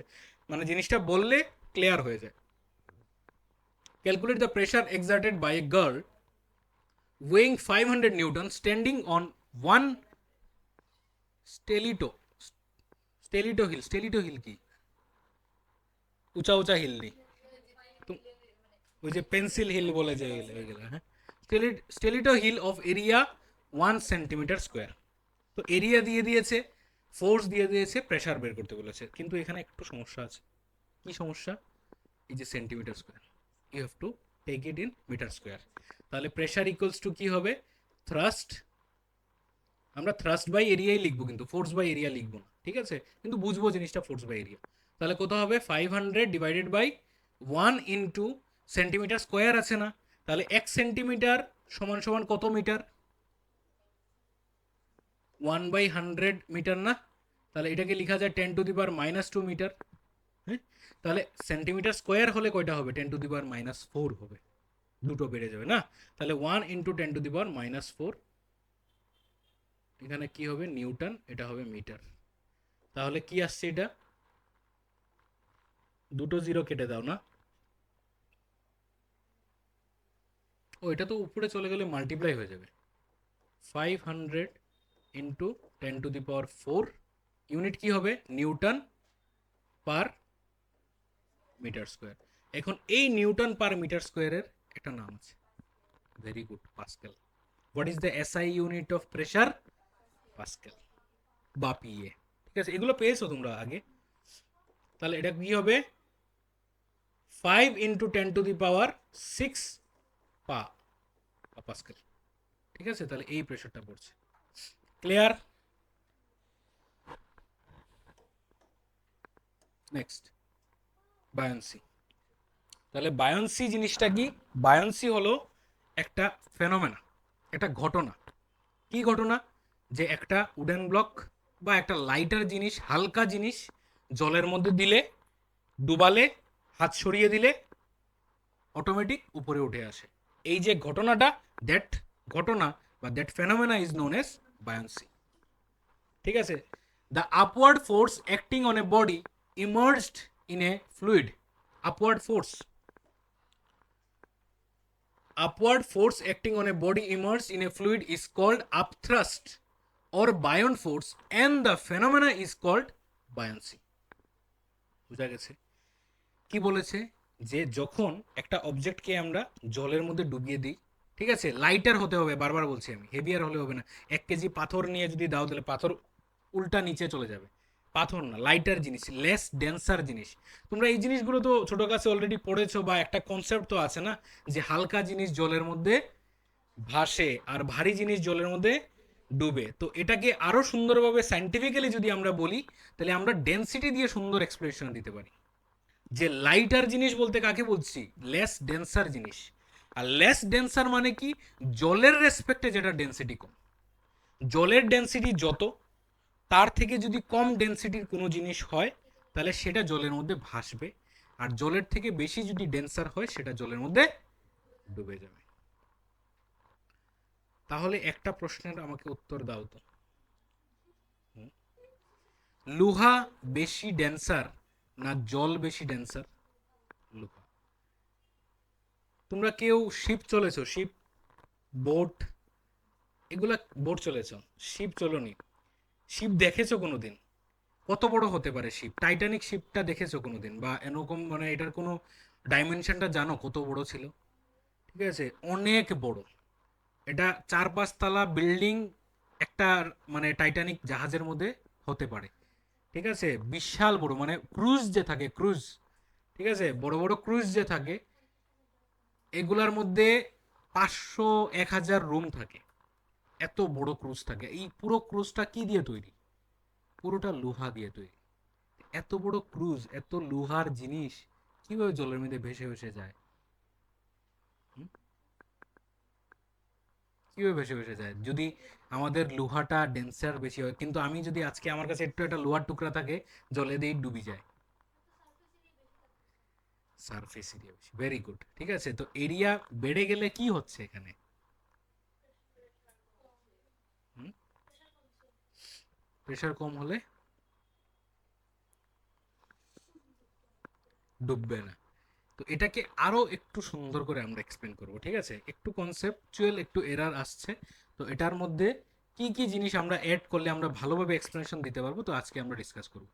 মানে জিনিসটা বললে ক্লিয়ার হয়ে যায়। Calculate the pressure exerted by a girl weighing 500 newton standing on one stiletto, stiletto heel কি, উঁচা উঁচা হিল নেই, ওই যে পেন্সিল হিল বলে যে ওইগুলো, হ্যাঁ, stiletto heel of area 1 centimetre square. তো এরিয়া দিয়ে দিয়েছে, ফোর্স দিয়ে দিয়েছে, প্রেশার বের করতে বলেছে, কিন্তু এখানে একটু সমস্যা আছে। কি সমস্যা? এই যে centimetre square, you have to take it in metre square. তাহলে প্রেশার ইকুয়ালস টু কি হবে? থ্রাস্ট, আমরা থ্রাস্ট বাই এরিয়াই লিখবো, কিন্তু ফোর্স বাই এরিয়া লিখবো না, ঠিক আছে? কিন্তু বুঝবো জিনিসটা ফোর্স বাই এরিয়া। তাহলে কত হবে? 500 divided by 1 into centimetre square আছে না, তাহলে 1 সেন্টিমিটার সমান সমান কত মিটার? 1/100 মিটার না? তাহলে এটাকে লেখা যায় 10⁻² মিটার। হ্যাঁ, তাহলে সেন্টিমিটার স্কোয়ার হলে কয়টা হবে? 10⁻⁴ হবে, দুটো বেড়ে যাবে না? তাহলে 1 ইন্টু 10⁻⁴, এখানে কি হবে? নিউটন, এটা হবে মিটার। তাহলে কি আসছে এটা? দুটো জিরো কেটে দাও না। ও, এটা তো উপরে চলে গেলে মাল্টিপ্লাই হয়ে যাবে। 500 ইন্টু 10⁴, ইউনিট কি হবে? Newton per metre square. এখন এই নিউটন পার মিটার স্কোয়ারের একটা নাম আছে, very good, pascal. What is the SI unit of pressure? Pascal বা পিএ। ঠিক আছে, এগুলো পেয়েছো তোমরা আগে। তাহলে এটা কি হবে? 5 ইন্টু 10⁶ পাস্কেল। ঠিক আছে, তাহলে এই প্রেশারটা পড়ছে। ক্লিয়ার? নেক্সট, বায়ান্সি। তাহলে বায়ান্সি জিনিসটা কি? বায়ান্সি হলো একটা ফেনোমেনা, একটা ঘটনা। কি ঘটনা? যে একটা উডেন ব্লক বা একটা লাইটার জিনিস, হালকা জিনিস জলের মধ্যে দিলে, ডুবালে, হাত সরিয়ে দিলে অটোমেটিক উপরে উঠে আসে। এই যে ঘটনাটা, দ্যাট ঘটনা বা that phenomena is known as buoyancy. ঠিক আছে? The upward force acting on a body emerged in a fluid. Upward force, upward force acting on a body immersed in a fluid is called upthrust or buoyant force, and the phenomena is called buoyancy. বুঝা গেছে? কি বলেছে? যে যখন একটা অবজেক্টকে আমরা জলের মধ্যে ডুবিয়ে দিই, ঠিক আছে, লাইটার হতে হবে, বারবার বলছি আমি, হেভিয়ার হলে হবে না। 1 কেজি পাথর নিয়ে যদি দাও, তাহলে পাথর উল্টা নিচে চলে যাবে। পাথর না, লাইটার জিনিস, লেস ডেন্সার জিনিস। তোমরা এই জিনিসগুলো তো ছোট কাছে অলরেডি পড়েছো, বা একটা কনসেপ্ট তো আছে না, যে হালকা জিনিস জলের মধ্যে ভাসে আর ভারী জিনিস জলের মধ্যে ডুবে। তো এটাকে আরো সুন্দরভাবে সাইন্টিফিক্যালি যদি আমরা বলি, তাহলে আমরা ডেন্সিটি দিয়ে সুন্দর এক্সপ্রেশন দিতে পারি। যে লাইটার জিনিস বলতে কাকে বলছি? লেস ডেন্সার জিনিস। আর লেস ডেন্সার মানে কি? জলের রেসপেক্টে যেটা ডেন্সিটি কম। জলের ডেন্সিটি যত, তার থেকে যদি কম ডেন্সিটির কোনো জিনিস হয়, তাহলে সেটা জলের মধ্যে ভাসবে। আর জলের থেকে বেশি যদি ডেন্সার হয়, সেটা জলের মধ্যে ডুবে যাবে। তাহলে একটা প্রশ্নের আমাকে উত্তর দাও তো, লোহা বেশি ডেন্সার না জল বেশি ডেন্সার? লোহা। তোমরা কেউ শিপ চলেছো? শিপ, বোট, এগুলা, বোট চলেছো, শিপ চলোনি? শিপ দেখেছো কোনোদিন? কত বড় হতে পারে শিপ? টাইটানিক শিপটা দেখেছো কোনোদিন? বা এরকম, মানে এটার কোনো ডাইমেনশনটা জানো কত বড় ছিল? ঠিক আছে, অনেক বড়। এটা 4-5 তলা বিল্ডিং একটা, মানে টাইটানিক জাহাজের মধ্যে হতে পারে। ঠিক আছে, বিশাল বড়, মানে ক্রুজ যে থাকে, ক্রুজ, ঠিক আছে, বড় বড় ক্রুজ যে থাকে, এগুলার মধ্যে 500-1000 রুম থাকে। এত বড় ক্রুজ থাকে। এই পুরো ক্রুজটা কি দিয়ে তৈরি? পুরোটা লোহা দিয়ে তৈরি। এত বড় ক্রুজ, এত লোহার জিনিস কিভাবে জলের মধ্যে ভেসে ভেসে যায়? হুম? কিভাবে ভেসে ভেসে যায়? যদি আমাদের লোহাটা ডেন্সার বেশি হয়, কিন্তু আমি যদি আজকে আমার কাছে একটু একটা লোহার টুকরা থাকে, জলে দিয়ে ডুবি যায়। সারফেস এরিয়া বেশি, ভেরি গুড। ঠিক আছে, তো এরিয়া বেড়ে গেলে কি হচ্ছে এখানে? প্রেশার কম হলে ডুববে না। তো এটাকে আরো একটু সুন্দর করে আমরা এক্সপ্লেন করব। ঠিক আছে, একটু কনসেপচুয়াল, একটু এরার আসছে। তো এটার মধ্যে কি কি জিনিস আমরা অ্যাড করলে আমরা ভালোভাবে এক্সপ্লেনেশন দিতে পারবো, তো আজকে আমরা ডিসকাস করব।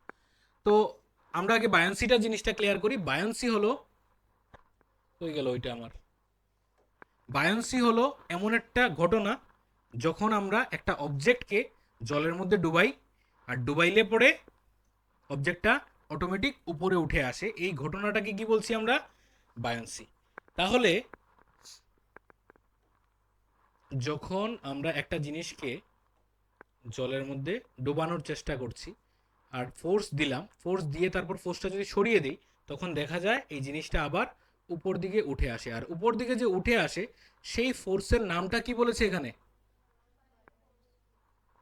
তো আমরা আগে বায়ান্সিটা জিনিসটা ক্লিয়ার করি। বায়ান্সি হলো, হয়ে গেল ওইটা আমার। বায়ান্সি হলো এমন একটা ঘটনা যখন আমরা একটা অবজেক্টকে জলের মধ্যে ডুবাই, আর ডুবাইলে পরে অবজেক্টটা অটোমেটিক উপরে উঠে আসে, এই ঘটনাটাকে কি বলছি আমরা? বায়ান্সি। তাহলে যখন আমরা একটা জিনিসকে জলের মধ্যে ডোবানোর চেষ্টা করছি আর ফোর্স দিলাম, ফোর্স দিয়ে তারপর ফোর্সটা যদি সরিয়ে দিই, তখন দেখা যায় এই জিনিসটা আবার উপর দিকে উঠে আসে। আর উপর দিকে যে উঠে আসে সেই ফোর্সের নামটা কি বলেছে এখানে?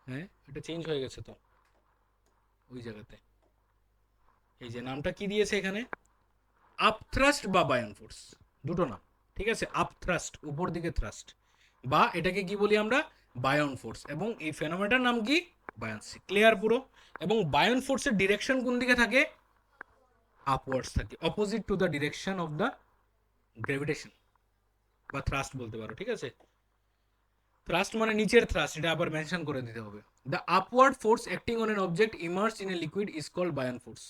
হ্যাঁ, এটা চেঞ্জ হয়ে গেছে তো ওই জায়গাতে। এই যে নামটা কি দিয়েছে এখানে, আপথ্রাস্ট বা বায়ন ফোর্স, দুটো নাম। ঠিক আছে, আপথ্রাস্ট উপর দিকে থ্রাস্ট, বা এটাকে কি বলি আমরা? বায়ন ফোর্স। এবং এই ফেনোমেনাটার নাম কি? বায়ান্সি। ক্লিয়ার পুরো? এবং বায়ন ফোর্সের ডিরেকশন কোন দিকে থাকে? আপওয়ার্ডস থাকে, opposite to the direction of the gravitation বা থ্রাস্ট বলতে পারো। ঠিক আছে, থ্রাস্ট মানে নিচের থ্রাস্ট, এটা আবার মেনশন করে দিতে হবে। The upward force acting on an object immerse in a liquid is called buoyant force.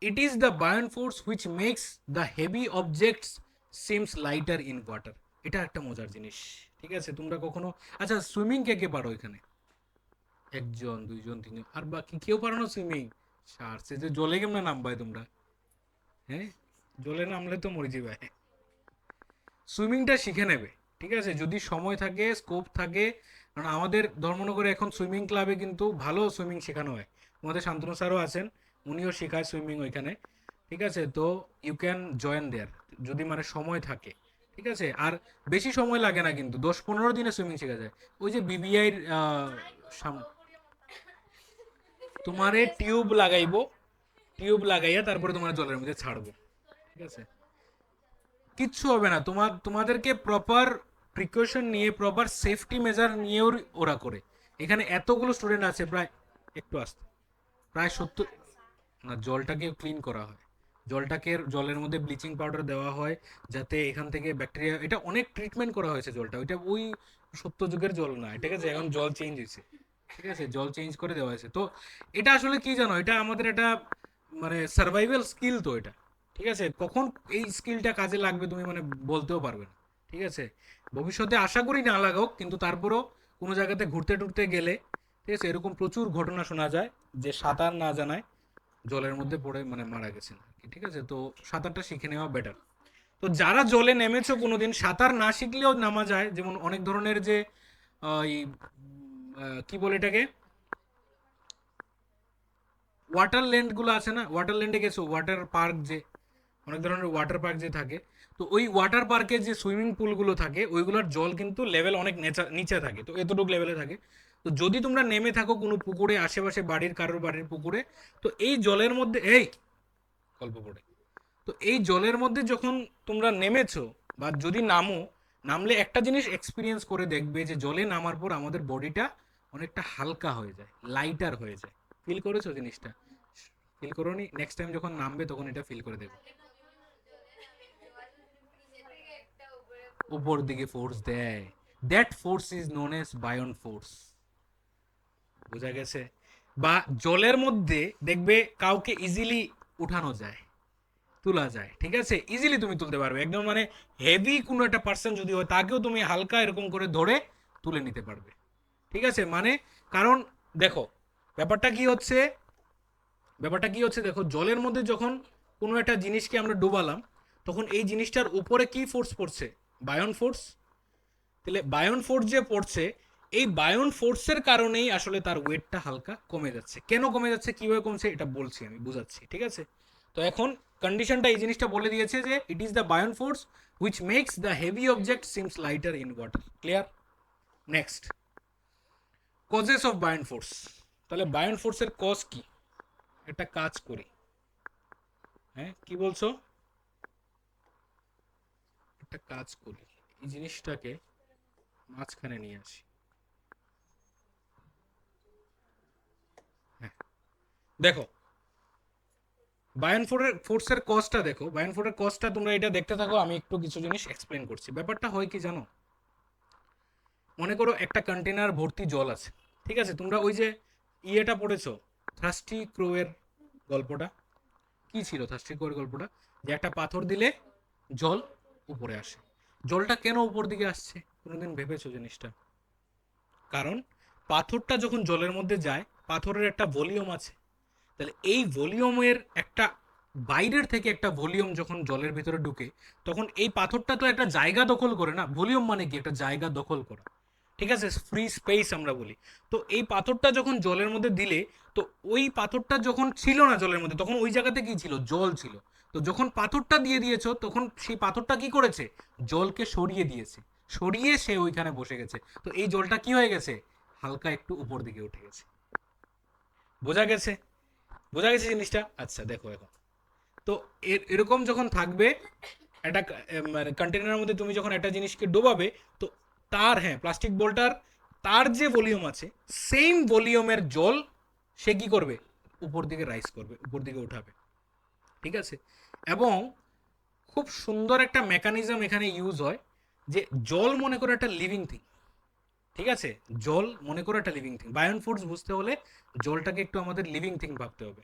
It is the buoyant force which makes the heavy objects seems lighter in water. এটা একটা মজার জিনিস। ঠিক আছে, তোমরা কখনো, আচ্ছা সুইমিং কে কে পারো এখানে? একজন, দুইজন, তিনজন, আর বাকি কেউ পারো না সুইমিং? সারছে যে জলে কেমনে নামবাই তোমরা? হ্যাঁ, জলে নামলে তো মরে যাবে। সুইমিংটা শিখে নেবে, ঠিক আছে, যদি সময় থাকে, স্কোপ থাকে। কারণ আমাদের ধর্মনগরে এখন সুইমিং ক্লাবে কিন্তু ভালো সুইমিং শেখানো হয়। আমাদের শান্তনু স্যারও আছেন, উনিও শেখায় সুইমিং ওইখানে। ঠিক আছে, তো ইউ ক্যান জয়েন দেয়ার যদি মানে সময় থাকে। ঠিক আছে, আর বেশি সময় লাগে না কিন্তু, 10-15 দিনে সুইমিং শেখা যায়। ওই যে বিবিআইর তোমারে টিউব লাগাইবো, টিউব লাগাইয়া তারপরে তোমার জলের মধ্যে ছাড়বো। ঠিক আছে, কিচ্ছু হবে না। তোমাদেরকে প্রপার প্রিকশন নিয়ে, প্রপার সেফটি মেজার নিয়েও ওরা করে। এখানে এতগুলো স্টুডেন্ট আছে, প্রায়, একটু আসতে, প্রায় 70, না জলটাকে ক্লিন করা হয়, জলটাকে জলের মধ্যে ব্লিচিং পাউডার দেওয়া হয় যাতে এখান থেকে ব্যাকটেরিয়া, এটা অনেক ট্রিটমেন্ট করা হয়েছে জলটা, ওইটা ওই সত্যযুগের জল না। ঠিক আছে, এখন জল চেঞ্জ হয়েছে। ঠিক আছে, জল চেঞ্জ করে দেওয়া হয়েছে। তো এটা আসলে কি জানো, এটা আমাদের একটা মানে সার্ভাইভাল স্কিল তো এটা। ঠিক আছে, কখন এই স্কিলটা কাজে লাগবে তুমি মানে বলতেও পারবে না। ঠিক আছে, ভবিষ্যতে আশা করি না লাগুক, কিন্তু তারপরও কোনো জায়গাতে ঘুরতে টুরতে গেলে, ঠিক আছে, এরকম প্রচুর ঘটনা শোনা যায় যে সাঁতার না জানায় জলের মধ্যে পড়ে মানে মারা গেছেন। ঠিক আছে, তো সাঁতারটা শিখে নেওয়া বেটার। তো যারা জলে নেমেছো কোনোদিন, সাঁতার না শিখলেও নামা যায়। যেমন অনেক ধরনের যে এই কি বলে এটাকে, ওয়াটার ল্যান্ড গুলো আছে না, ওয়াটার ল্যান্ডে গেছো, ওয়াটার পার্ক যে, অনেক ধরনের ওয়াটার পার্ক যে থাকে, তো ওই ওয়াটার পার্কে যে সুইমিং পুলগুলো থাকে ওইগুলোর জল কিন্তু লেভেল অনেক নিচে থাকে, তো এতটুকু লেভেলে থাকে। তো যদি তোমরা নেমে থাকো কোনো পুকুরে, আশেপাশে বাড়ির কারোর বাড়ির পুকুরে, তো এই জলের মধ্যে, এই গল্প পড়ে, তো এই জলের মধ্যে যখন তোমরা নেমেছো বা যদি নামো, নামলে একটা জিনিস এক্সপিরিয়েন্স করে দেখবে যে জলে নামার পর আমাদের বডিটা অনেকটা হালকা হয়ে যায়, লাইটার হয়ে যায়। ফিল করেছো জিনিসটা? ফিল করোনি? নেক্সট টাইম যখন নামবে তখন এটা ফিল করে দেখবে। উপর দিকে ফোর্স দেয়, that force is known age বায়ন ফোর্স। বোঝা গেছে? বা জলের মধ্যে দেখবে কাউকে ইজিলি উঠানো যায়, তোলা যায়। ঠিক আছে, ইজিলি তুমি তুলতে পারবে একদম, মানে হেভি কোনো একটা পার্সন যদি হয় তাকেও তুমি হালকা এরকম করে ধরে তুলে নিতে পারবে। ঠিক আছে, মানে কারণ দেখো ব্যাপারটা কি হচ্ছে, ব্যাপারটা কি হচ্ছে দেখো, জলের মধ্যে যখন কোনো একটা জিনিসকে আমরা ডুবালাম, তখন এই জিনিসটার উপরে কি ফোর্স পড়ছে? বায়ন ফোর্স। তাহলে বায়ন ফোর্স যে পড়ছে, এই বায়ন ফোর্সের কারণেই আসলে তার ওয়েটটা হালকা কমে যাচ্ছে। কেন কমে যাচ্ছে, কিভাবে কমছে, এটা বলছি, আমি বুঝাচ্ছি। ঠিক আছে, তো এখন কন্ডিশনটা এই জিনিসটা বলে দিয়েছে যে it is the buoyant force which makes the heavy object seems lighter in water. Clear? Next, causes of buoyant force. তাহলে বায়ন ফোর্সের কজ কি? একটা কাজ করি, হ্যাঁ কি বলছো, একটা কাজ করি, এই জিনিসটাকে মাঝখানে নিয়ে আসি। হ্যাঁ, দেখো বায়ন ফোর্সের কজটা দেখো, বায়ন ফোর্সের কজটা তোমরা এটা দেখতে থাকো, আমি একটু কিছু জিনিস এক্সপ্লেন করছি। ব্যাপারটা হয় কি জানো, মনে করো একটা কন্টেনার ভর্তি জল আছে। ঠিক আছে, তোমরা ওই যে ইয়েটা পড়েছো, থার্স্টি ক্রোয়ের গল্পটা, কি ছিল থার্স্টি ক্রোয়ের গল্পটা? যে একটা পাথর দিলে জল উপরে আসে। জলটা কেন উপর দিকে আসছে, কোনোদিন ভেবেছো জিনিসটা? কারণ পাথরটা যখন জলের মধ্যে যায়, পাথরের একটা ভলিউম আছে। তাহলে এই ভলিউমের একটা, বাইরের থেকে একটা ভলিউম যখন জলের ভিতরে ঢুকে, তখন এই পাথরটা তো একটা জায়গা দখল করে না। ভলিউম মানে কি? একটা জায়গা দখল করা, ঠিক আছে? ফ্রি স্পেস আমরা বলি। তো এই পাথরটা যখন জলের মধ্যে দিলে, তো ওই পাথরটা যখন ছিল না জলের মধ্যে, তখন ওই জায়গাতে কি ছিল? জল ছিল। তো যখন পাথরটা দিয়ে দিয়েছো, তখন সেই পাথরটা কি করেছে? জলকে সরিয়ে দিয়েছে, সরিয়ে সে ওইখানে বসে গেছে। তো এই জলটা কি হয়ে গেছে? হালকা একটু উপর দিকে উঠে গেছে। বোঝা গেছে? বোঝা গেছে জিনিসটা? আচ্ছা দেখো এখন, তো এরকম যখন থাকবে একটা কন্টেনারের মধ্যে, তুমি যখন একটা জিনিসকে ডোবাবে, তো তার, হ্যাঁ, প্লাস্টিক বলটার, তার যে ভলিউম আছে, সেম ভলিউমের জল সে কি করবে? উপর দিকে রাইজ করবে, উপর দিকে উঠাবে, ঠিক আছে? এবং খুব সুন্দর একটা মেকানিজম এখানে ইউজ হয়, যে জল মনে করো একটা লিভিং থিং, ঠিক আছে? জল মনে করো একটা লিভিং থিং। বায়ন ফুডস বুঝতে হলে জলটাকে একটু আমাদের লিভিং থিং ভাবতে হবে।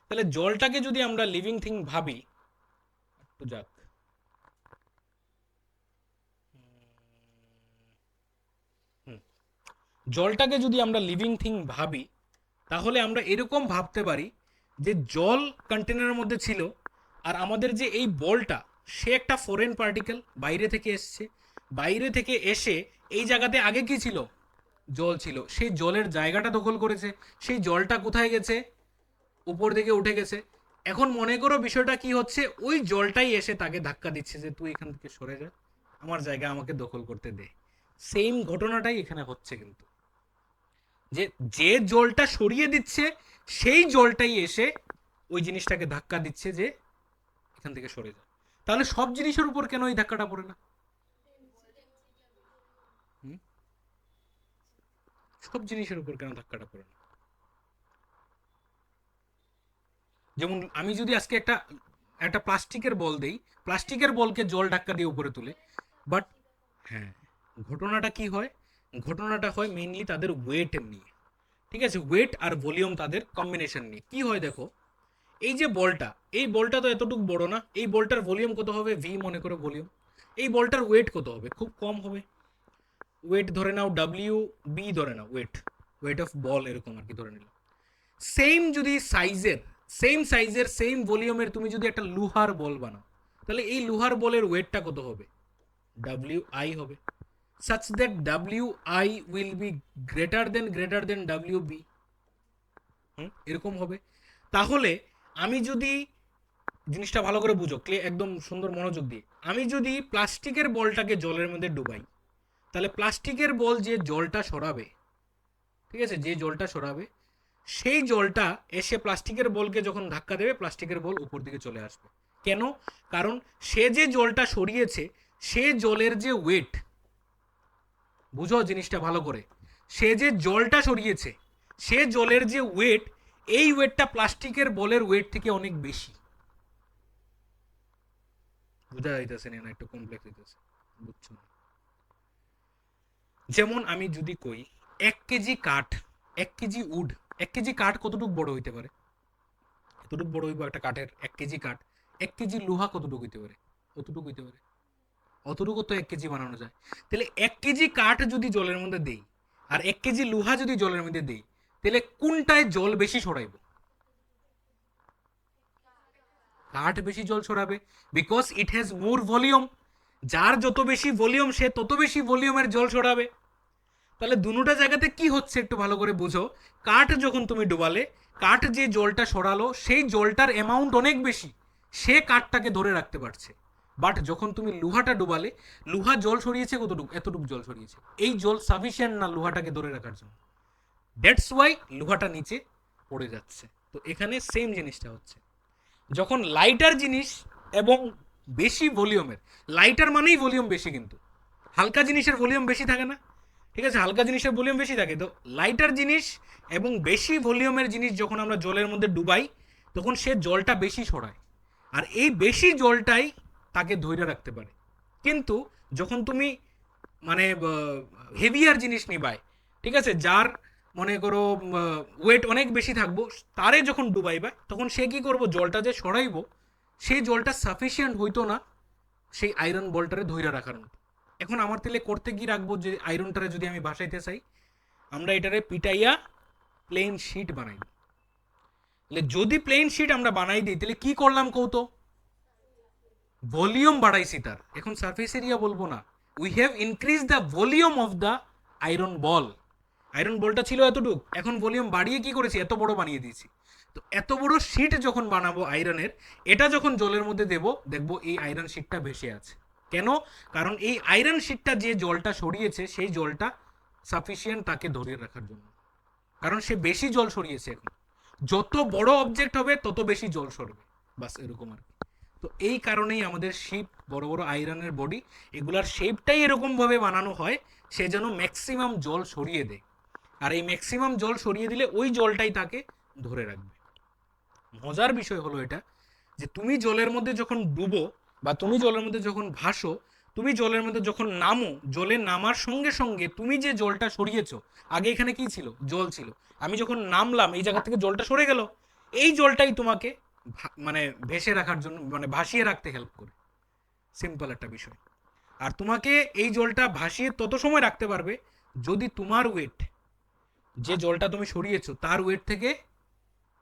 তাহলে জলটাকে যদি আমরা লিভিং থিং ভাবি, তো যাক, জলটাকে যদি আমরা লিভিং থিং ভাবি, তাহলে আমরা এরকম ভাবতে পারি যে জল কন্টেনারের মধ্যে ছিল, আর আমাদের যে এই বলটা, সে একটা ফরেন পার্টিকেল, বাইরে থেকে এসছে। বাইরে থেকে এসে এই জায়গাতে আগে কি ছিল? জল ছিল। সেই জলের জায়গাটা দখল করেছে। সেই জলটা কোথায় গেছে? উপর দিকে উঠে গেছে। এখন মনে করো বিষয়টা কি হচ্ছে, ওই জলটাই এসে তাকে ধাক্কা দিচ্ছে যে তুই এখান থেকে সরে যা, আমার জায়গা আমাকে দখল করতে দে। সেম ঘটনাটাই এখানে হচ্ছে কিন্তু, যে যে জলটা সরিয়ে দিচ্ছে, সেই জলটাই এসে ওই জিনিসটাকে ধাক্কা দিচ্ছে যে এখান থেকে সরে যা। তাহলে সব জিনিসের উপর কেন এই ধাক্কাটা পড়ে না? হুম? সব জিনিসের উপর কেন ধাক্কাটা পড়ে না? যেমন আমি যদি আজকে একটা একটা প্লাস্টিকের বল দেই, প্লাস্টিকের বলকে জল ধাক্কা দিয়ে উপরে তুলে, বাট, হ্যাঁ, ঘটনাটা কি হয়? ঘটনাটা হয় মেইনলি তাদের ওয়েট নিয়ে, ঠিক আছে? ওয়েট আর ভলিউম তাদের কম্বিনেশন নিয়ে। কি হয় দেখো, এই যে বলটা, এই বলটা তো এতটুকু বড় না। এই বলটার ভলিউম কত হবে? ভি মনে করো ভলিউম। এই বলটার ওয়েট কত হবে? খুব কম হবে। ওয়েট ধরে নাও ডাব্লিউ বি, ধরে নাও ওয়েট, ওয়েট অফ বল এরকম আর কি ধরে নিলাম। সেম যদি সাইজের, সেম ভলিউমের তুমি যদি একটা লোহার বল বানাও, তাহলে এই লোহার বলের ওয়েটটা কত হবে? ডাব্লিউ আই হবে। such that wi will be greater than wb, এরকম হবে। তাহলে আমি যদি, জিনিসটা ভালো করে বুঝো, একদম সুন্দর মনোযোগ দিয়ে, আমি যদি প্লাস্টিকের বলটাকে জলের মধ্যে ডুবাই, তাহলে প্লাস্টিকের বল যে জলটা সরাবে, ঠিক আছে, যে জলটা সরাবে, সেই জলটা এসে প্লাস্টিকের বলকে যখন ধাক্কা দেবে, প্লাস্টিকের বল উপর দিকে চলে আসবে। কেন? কারণ সে যে জলটা সরিয়েছে, সে জলের যে ওয়েট, বুঝো জিনিসটা ভালো করে, সে যে জলটা সরিয়েছে, সে জলের যে ওয়েট, এই ওয়েটটা প্লাস্টিকের বলের ওয়েট থেকে অনেক বেশি। বোঝা যাইতেছে না? একটু কমপ্লেক্স হইতেছে, বুঝছো না? যেমন আমি যদি কই 1 কেজি কাঠ, 1 কেজি উড, 1 কেজি কাঠ কতটুকু বড় হইতে পারে? কতটুকু বড় হইব একটা কাঠের 1 কেজি কাঠ? 1 কেজি লোহা কতটুকু হইতে পারে? কতটুকু হইতে পারে? অতটুকু তো 1 কেজি বানানো যায়। তাহলে 1 কেজি কাঠ যদি জলের মধ্যে দেই, আর 1 কেজি লোহা যদি জলের মধ্যে দেই, তাহলে কোনটায় জল বেশি সরাইব? কাঠ বেশি জল ছড়াবে, because it has more volume. যার যত বেশি ভলিউম, সে তত বেশি ভলিউমের জল ছড়াবে। তাহলে দুটোটা জায়গাতে কি হচ্ছে একটু ভালো করে বুঝো। কাঠ যখন তুমি ডুবালে, কাঠ যে জলটা সরালো, সেই জলটার অ্যামাউন্ট অনেক বেশি, সে কাঠটাকে ধরে রাখতে পারছে। বাট যখন তুমি লোহাটা ডুবালে, লোহা জল সরিয়েছে কতটুকু? এতটুকু জল সরিয়েছে। এই জল সাফিসিয়েন্ট না লোহাটাকে ধরে রাখার জন্য। দ্যাটস ওয়াই লোহাটা নিচে পড়ে যাচ্ছে। তো এখানে সেম জিনিসটা হচ্ছে, যখন লাইটার জিনিস এবং বেশি ভলিউমের, লাইটার মানেই ভলিউম বেশি, কিন্তু হালকা জিনিসের ভলিউম বেশি থাকে না, ঠিক আছে? হালকা জিনিসের ভলিউম বেশি থাকে। তো লাইটার জিনিস এবং বেশি ভলিউমের জিনিস যখন আমরা জলের মধ্যে ডুবাই, তখন সে জলটা বেশি সরায়, আর এই বেশি জলটাই তাকে ধৈর্য রাখতে পারে। কিন্তু যখন তুমি মানে হেভিয়ার জিনিস নিবাই, ঠিক আছে, যার মনে করো ওয়েট অনেক বেশি থাকবো, তারে যখন ডুবাইবা, তখন সে কি করবো? জলটা যে সরাইবো, সেই জলটা সাফিসিয়েন্ট হইতো না সেই আয়রন বলটারে ধৈর্য রাখার মতো। এখন আমার তেলে করতে কি রাখবো, যে আয়রনটারে যদি আমি ভাসাইতে চাই, আমরা এটারে পিটাইয়া প্লেন শিট বানাই দিই। তাহলে যদি প্লেন শিট আমরা বানাই দিই তাহলে কি করলাম কৌতো, ভলিউম বাড়াইছি তার, এখন সারফেস এরিয়া বলবো না, we have increase the volume of the iron ball. Iron বলটা ছিল এতটুক, এখন ভলিউম বাড়িয়ে কি করেছি, এত বড় বানিয়ে দিয়েছি। তো এত বড় শিট যখন বানাবো আয়রনের, এটা যখন জলের মধ্যে দেব, দেখবো এই আয়রন শিটটা ভেসে আছে। কেন? কারণ এই আয়রন শিটটা যে জলটা সরিয়েছে সেই জলটা সাফিসিয়েন্ট তাকে ধরে রাখার জন্য, কারণ সে বেশি জল সরিয়েছে। এখন যত বড় অবজেক্ট হবে তত বেশি জল সরবে, বাস এরকম আর কি। তো এই কারণেই আমাদের শিপ, বড় বড় আয়রনের বডি, এগুলার শেপটাই এরকমভাবে বানানো হয় সে যেন ম্যাক্সিমাম জল সরিয়ে দেয়। আর এই ম্যাক্সিমাম জল সরিয়ে দিলে ওই জলটাই তাকে ধরে রাখবে। মজার বিষয় হলো এটা, যে তুমি জলের মধ্যে যখন ডুবো বা তুমি জলের মধ্যে যখন ভাসো, তুমি জলের মধ্যে যখন নামো, জলে নামার সঙ্গে সঙ্গে তুমি যে জলটা সরিয়েছো, আগে এখানে কি ছিল, জল ছিল, আমি যখন নামলাম এই জায়গা থেকে জলটা সরে গেল, এই জলটাই তোমাকে মানে ভেসে রাখার জন্য, মানে ভাসিয়ে রাখতে হেল্প করে। সিম্পল একটা বিষয়। আর তোমাকে এই জলটা ভাসিয়ে তত সময় রাখতে পারবে যদি তোমার ওয়েট, যে জলটা তুমি সরিয়েছো তার ওয়েট থেকে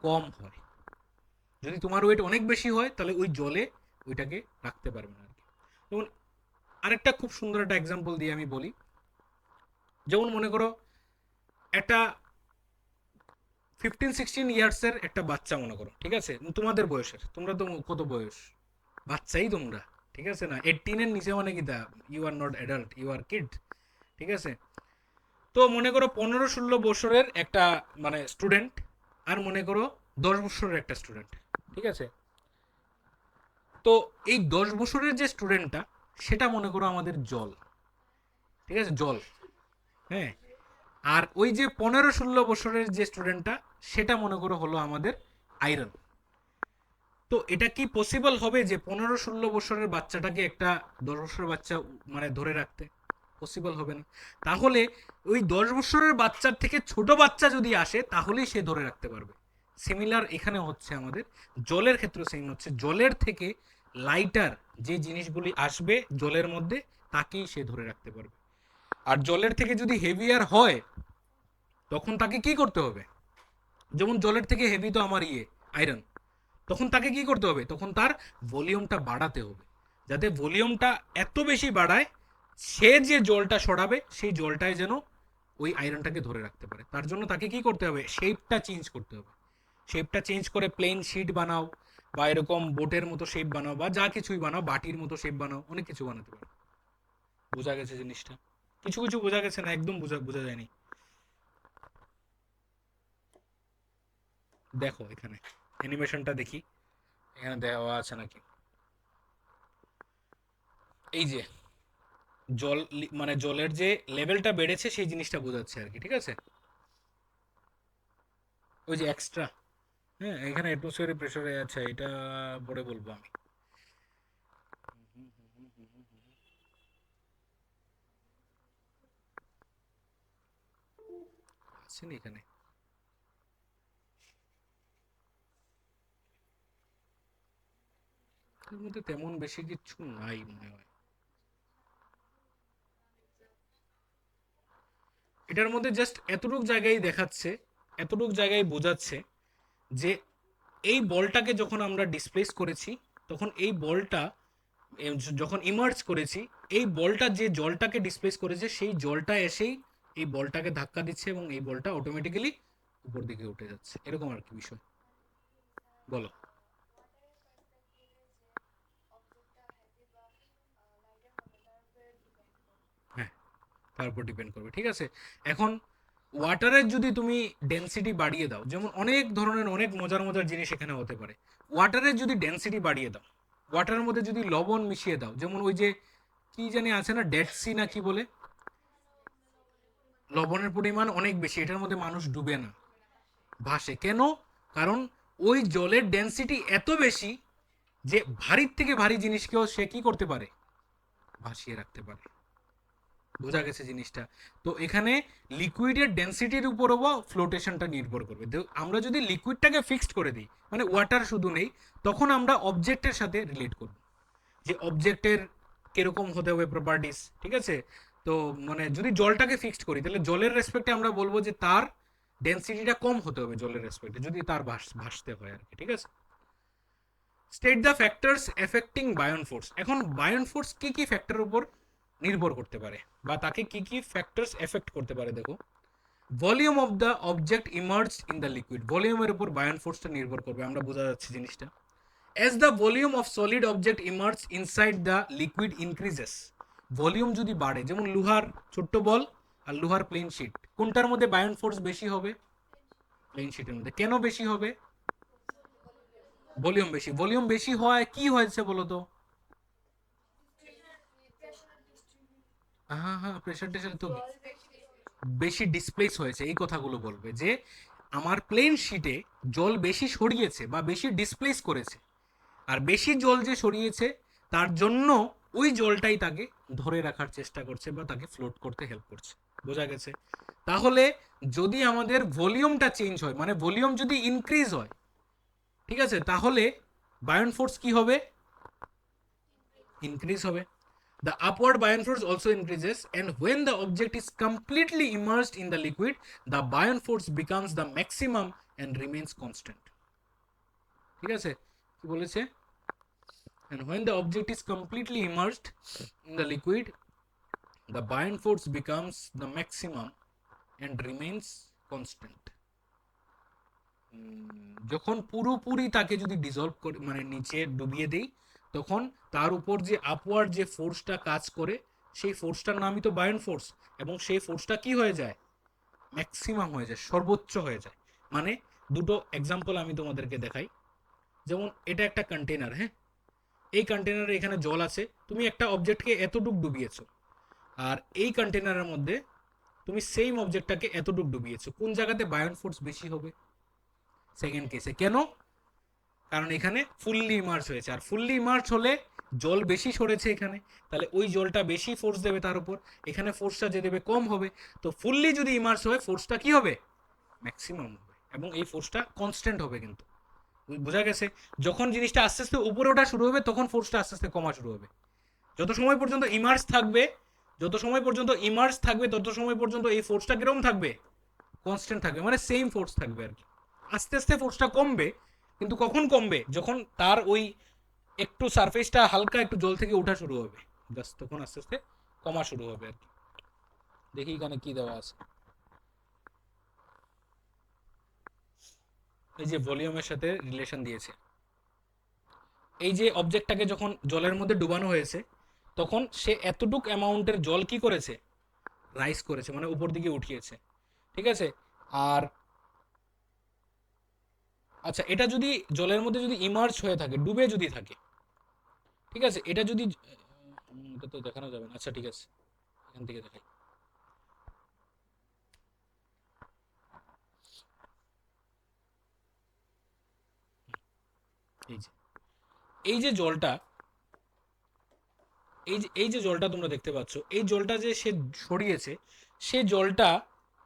কম হয়। যদি তোমার ওয়েট অনেক বেশি হয় তাহলে ওই জলে ওইটাকে রাখতে পারবে না আর কি। যেমন আরেকটা খুব সুন্দর একটা এক্সাম্পল দিয়ে আমি বলি, যেমন মনে করো একটা 15-16 ইয়ার্সের একটা বাচ্চা মনে করো, ঠিক আছে, তোমাদের বয়সের, তোমরা তো কত বয়স, বাচ্চাই তোমরা, ঠিক আছে না, 18-এর নিচে মানে কি তা, you are not adult, you are kid, ঠিক আছে। তো মনে করো 15-16 বছরের একটা মানে স্টুডেন্ট, আর মনে করো 10 বছরের একটা স্টুডেন্ট, ঠিক আছে। তো এই 10 বছরের যে স্টুডেন্টটা, সেটা মনে করো আমাদের জল, ঠিক আছে, জল, হ্যাঁ। আর ওই যে 15-16 বছরের যে স্টুডেন্টটা, সেটা মনে করো হলো আমাদের আয়রন। তো এটা কি পসিবল হবে যে 15-16 বছরের বাচ্চাটাকে একটা 10 বছরের বাচ্চা মানে ধরে রাখতে? পসিবল হবে না। তাহলে ওই 10 বছরের বাচ্চার থেকে ছোট বাচ্চা যদি আসে তাহলেই সে ধরে রাখতে পারবে। সিমিলার এখানে হচ্ছে আমাদের জলের ক্ষেত্রে সেম হচ্ছে, জলের থেকে লাইটার যে জিনিসগুলি আসবে জলের মধ্যে তাকেই সে ধরে রাখতে পারবে। আর জলের থেকে যদি হেভিয়ার হয় তখন তাকে কি করতে হবে, যেমন জলের থেকে হেভি তো আমার আয়রন, তখন তাকে কি করতে হবে, তখন তার ভলিউমটা বাড়াতে হবে, যাতে ভলিউমটা এত বেশি বাড়ায় সে যে জলটা সরাবে সেই জলটায় যেন ওই আয়রনটাকে ধরে রাখতে পারে। তার জন্য তাকে কি করতে হবে, শেপটা চেঞ্জ করতে হবে। শেপটা চেঞ্জ করে প্লেন শিট বানাও, বা এরকম বোটের মতো শেপ বানাও, বা যা কিছুই বানাও, বাটির মতো শেপ বানাও, অনেক কিছু বানাতে পারো। বোঝা গেছে জিনিসটা? কিছু কিছু বোঝা গেছে না, একদম বোঝা বোঝা যায়নি। দেখো এখানে অ্যানিমেশনটা দেখি, এখানে দেওয়া আছে নাকি। এই যে জল মানে জলের যে লেভেলটা বেড়েছে সেই জিনিসটা বোঝাচ্ছে আর কি, ঠিক আছে। ওই যে এক্সট্রা, হ্যাঁ, এখানে অ্যাটমসফিয়ারিক প্রেসারে আছে, এটা পরে বলবো আমি। আছে না এখানে, এর মধ্যে তেমন বেশি কিছু নাই মনে হয়। এটার মধ্যে জাস্ট এতটুক জায়গায় দেখাচ্ছে, এতটুক জায়গায় বোঝাচ্ছে যে এই বলটাকে যখন আমরা ডিসপ্লেস করেছি, তখন এই বলটা যখন ইমার্জ করেছি, এই বলটা যে জলটাকে ডিসপ্লেস করেছে সেই জলটা এসেই এই বলটাকে ধাক্কা দিচ্ছে এবং এই বলটা অটোমেটিক্যালি উপর দিকে উঠে যাচ্ছে, এরকম আর কি বিষয়। বলো। হ্যাঁ, তার উপর ডিপেন্ড করবে, ঠিক আছে। এখন ওয়াটারের যদি তুমি ডেনসিটি বাড়িয়ে দাও, যেমন অনেক ধরনের অনেক মজার মজার জিনিস এখানে হতে পারে। ওয়াটারের যদি ডেনসিটি বাড়িয়ে দাও, ওয়াটারের মধ্যে যদি লবণ মিশিয়ে দাও, যেমন ওই যে কি জানি আছে না, ডেড সি না কি বলে, লবণের পরিমাণ অনেক বেশি, এটার মধ্যে মানুষ ডুবে না, ভাসে। কেন? কারণ ওই জলের ডেনসিটি এত বেশি যে ভারীর থেকে ভারী জিনিসকেও সে কি করতে পারে, ভাসিয়ে রাখতে পারে। বোঝা গেছে জিনিসটা? তো এখানে লিকুইডের ডেনসিটির উপরও ফ্লোটেশনটা নির্ভর করবে। আমরা যদি লিকুইডটাকে ফিক্সড করে দিই, মানে ওয়াটার শুধু নেই, তখন আমরা অবজেক্টের সাথে রিলেট করব যে অবজেক্টের কিরকম হতে হবে প্রপার্টিস, ঠিক আছে। তো মানে যদি জলটাকে ফিক্সড করি তাহলে জলের রেসপেক্টে আমরা বলবো যে তার ডেন্সিটিটা কম হতে হবে জলের রেসপেক্টে, যদি তার ভাসতে হয় আর কি, ঠিক আছে। স্টেট দ্য ফ্যাক্টরস এফেক্টিং বায়ন ফোর্স। এখন বায়ন ফোর্স কি কি ফ্যাক্টরের উপর নির্ভর করতে পারে বা তাকে কি কি ফ্যাক্টরস এফেক্ট করতে পারে? দেখো, volume of the object emerge in the liquid, ভলিউমের উপর বায়ন ফোর্সটা নির্ভর করবে, আমরা বোঝা যাচ্ছে জিনিসটা। As the volume of solid object emerge inside the liquid increases, volume যদি বাড়ে, যেমন লোহার ছোট্ট বল আর লোহার প্লেন শিট, কোনটার মধ্যে বায়ন ফোর্স বেশি হবে? প্লেন শিটের মধ্যে। কেন বেশি হবে? ভলিউম বেশি। ভলিউম বেশি হয় কি হয়েছে বলো তো? হ্যাঁ হ্যাঁ, প্রেশার টেশার তো বেশি ডিসপ্লেস হয়েছে, এই কথাগুলো বলবে যে আমার প্লেন শিটে জল বেশি সরিয়েছে বা বেশি ডিসপ্লেস করেছে, আর বেশি জল যে সরিয়েছে তার জন্য ওই জলটাই তাকে ধরে রাখার চেষ্টা করছে বা তাকে ফ্লোট করতে হেল্প করছে। বোঝা গেছে? তাহলে যদি আমাদের ভলিউমটা চেঞ্জ হয়, মানে ভলিউম যদি ইনক্রিজ হয়, ঠিক আছে, তাহলে বায়ন ফোর্স কি হবে? ইনক্রিজ হবে। The upward buoyant force also increases, and when the object is completely immersed in the liquid, the buoyant force becomes the maximum and remains constant. ঠিক আছে? কি বলেছে? And when the object is completely immersed in the liquid, the buoyant force becomes the maximum and remains constant. যখন পুরোপুরি তাকে যদি dissolved করে, মানে নিচে ডুবিয়ে দেই, তখন তার উপর যে আপওয়ার্ড যে ফোর্সটা কাজ করে, সেই ফোর্সটার নামই তো বায়ন ফোর্স, এবং সেই ফোর্সটা কি হয়ে যায়? ম্যাক্সিমাম হয়ে যায়, সর্বোচ্চ হয়ে যায়। মানে দুটো এক্সাম্পল আমি তোমাদেরকে দেখাই। যেমন এটা একটা কন্টেনার, হ্যাঁ, এই কন্টেনারে এখানে জল আছে, তুমি একটা অবজেক্টকে এতটুক ডুবিয়েছো, আর এই কন্টেনারের মধ্যে তুমি সেম অবজেক্টটাকে এতটুক ডুবিয়েছো, কোন জায়গাতে বায়ন ফোর্স বেশি হবে? সেকেন্ড কেসে। কেন? কারণ এখানে ফুললি ইমার্জ হয়েছে, আর ফুললি ইমার্জ হলে জল বেশি সরেছে এখানে, তাহলে ওই জলটা বেশি ফোর্স দেবে তার উপর, এখানে ফোর্সটা যে দেবে কম হবে। তো ফুললি যদি ইমার্জ হয়, ফোর্সটা কি হবে? ম্যাক্সিমাম হবে, এবং এই ফোর্সটা কনস্ট্যান্ট হবে কিন্তু। বোঝা গেছে? যখন জিনিসটা আস্তে আস্তে উপরে ওঠা শুরু হবে, তখন ফোর্সটা আস্তে আস্তে কমা শুরু হবে। যত সময় পর্যন্ত ইমার্জ থাকবে, যত সময় পর্যন্ত ইমার্জ থাকবে, তত সময় পর্যন্ত এই ফোর্সটা কিরকম থাকবে? কনস্ট্যান্ট থাকবে, মানে সেম ফোর্স থাকবে আর কি। আস্তে আস্তে ফোর্সটা কমবে, কিন্তু কখন কমবে? যখন তার ওই একটু সারফেসটা হালকা একটু জল থেকে ওঠা শুরু হবে, জাস্ট তখন আস্তে আস্তে কমা শুরু হবে আর কি। দেখি এখানে কি দেওয়া আছে। এই যে ভলিউমের সাথে রিলেশন দিয়েছে, এই যে অবজেক্টটাকে যখন জলের মধ্যে ডুবানো হয়েছে, তখন সে এতটুক অ্যামাউন্টের জল কি করেছে? রাইজ করেছে, মানে উপর দিকে উঠিয়েছে, ঠিক আছে। আর আচ্ছা, এটা যদি জলের মধ্যে যদি ইমার্জ হয়ে থাকে, ডুবে যদি থাকে, ঠিক আছে, এটা যদি এটা তো দেখানো যাবে না, আচ্ছা ঠিক আছে, এখান থেকে দেখাই। এই যে এই যে জলটা, এই যে জলটা তোমরা দেখতে পাচ্ছ, এই জলটা যে সে সরিয়েছে, সে জলটা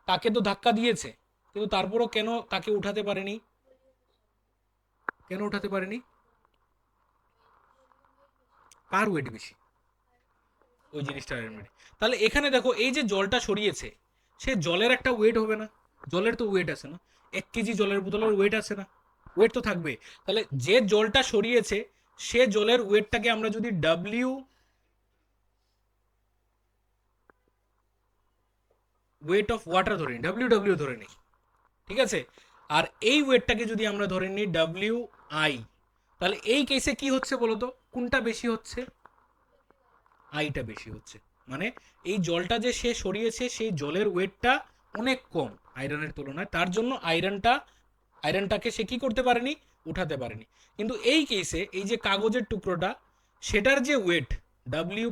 তাকে তো ধাক্কা দিয়েছে, কিন্তু তারপরও কেন তাকে উঠাতে পারেনি? কেন উঠাতে পারেনি? কার ওয়েট বেশি? ওই জিনিসটা। তাহলে এখানে দেখো, এই যে জলটা সরিয়েছে, সে জলের একটা ওয়েট হবে না? জলের তো ওয়েট আছে না? 1 কেজি জলের বোতলের ওয়েট আছে না? ওয়েট তো থাকবে। তাহলে যে জলটা সরিয়েছে, সে জলের ওয়েটটাকে আমরা যদি ওয়েট অফ ওয়াটার ধরে নিই, ডব্লিউ ধরে নিই, ঠিক আছে। আর এই ওয়েটটাকে যদি আমরা ধরে নিই WI, তাহলে এই কেসে কি হচ্ছে বলতো? কোনটা বেশি হচ্ছে? আইটা বেশি হচ্ছে। মানে এই জলটা যে সে সরিয়েছে, সেই জলের ওয়েটটা অনেক কম আয়রনের তুলনায়, তার জন্য আয়রনটাকে সে কি করতে পারেনি? উঠাতে পারেনি। কিন্তু এই কেসে এই যে কাগজের টুকরোটা, সেটার যে ওয়েট,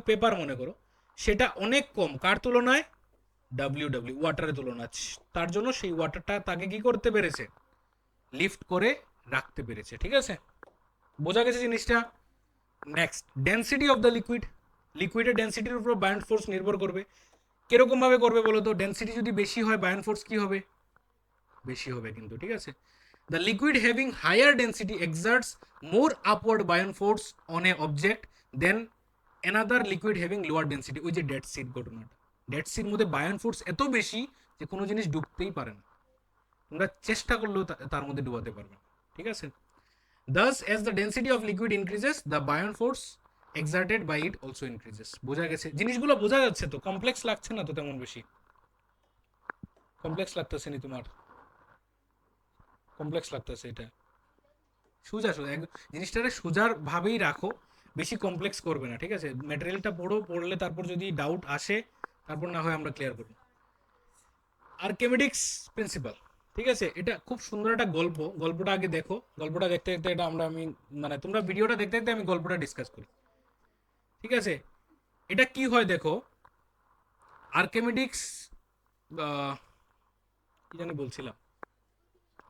পেপার মনে করো, সেটা অনেক কম কার তুলনায়? ওয়াটারের তুলনায়। তার জন্য সেই ওয়াটারটা তাকে কি করতে পেরেছে? লিফট করে রাখতে পেরেছে, ঠিক আছে। বোঝা গেছে জিনিসটা? Next, density of the liquid. লিকুইডের ডেন্সিটির উপর বায়ন ফোর্স নির্ভর করবে। কিরকম ভাবে করবে বলো তো? ডেন্সিটি যদি বেশি হয়, বায়ন ফোর্স কি হবে? বেশি হবে কিন্তু, ঠিক আছে। The liquid having higher density exerts more upward buoyant force on a object than another liquid having lower density. ওই যে ডেড সিট ঘটনাটা, ডেড সির মধ্যে বায়ন ফোর্স এত বেশি যে কোনো জিনিস ডুবতেই পারে না, তোমরা চেষ্টা করলেও তার মধ্যে ডুবাতে পারবে না, ঠিক আছে। Thus, as the density of liquid increases, the buoyant force exerted by it also increases. বোঝা গেছে? জিনিসগুলো বোঝা যাচ্ছে তো? কমপ্লেক্স লাগছে না তো তেমন বেশি? কমপ্লেক্স লাগতেছে নি তোমার? কমপ্লেক্স লাগতেছে এটা? সোজা সোজা জিনিসটাকে সোজার ভাবেই রাখো, বেশি কমপ্লেক্স করবে না, ঠিক আছে? ম্যাটেরিয়ালটা পড়লে তারপর যদি ডাউট আসে তারপর না হয় আমরা ক্লিয়ার করব। আর্কিমিডিক্স প্রিন্সিপাল, ঠিক আছে? এটা খুব সুন্দর একটা গল্প, গল্পটা আগে দেখো, গল্পটা দেখতে দেখতে এটা আমি মানে তোমরা ভিডিওটা দেখতে দেখতে আমি গল্পটা ডিসকাস করি, ঠিক আছে? এটা কি হয় দেখো, আর্কিমিডিক্স কি জানি বলছিলাম,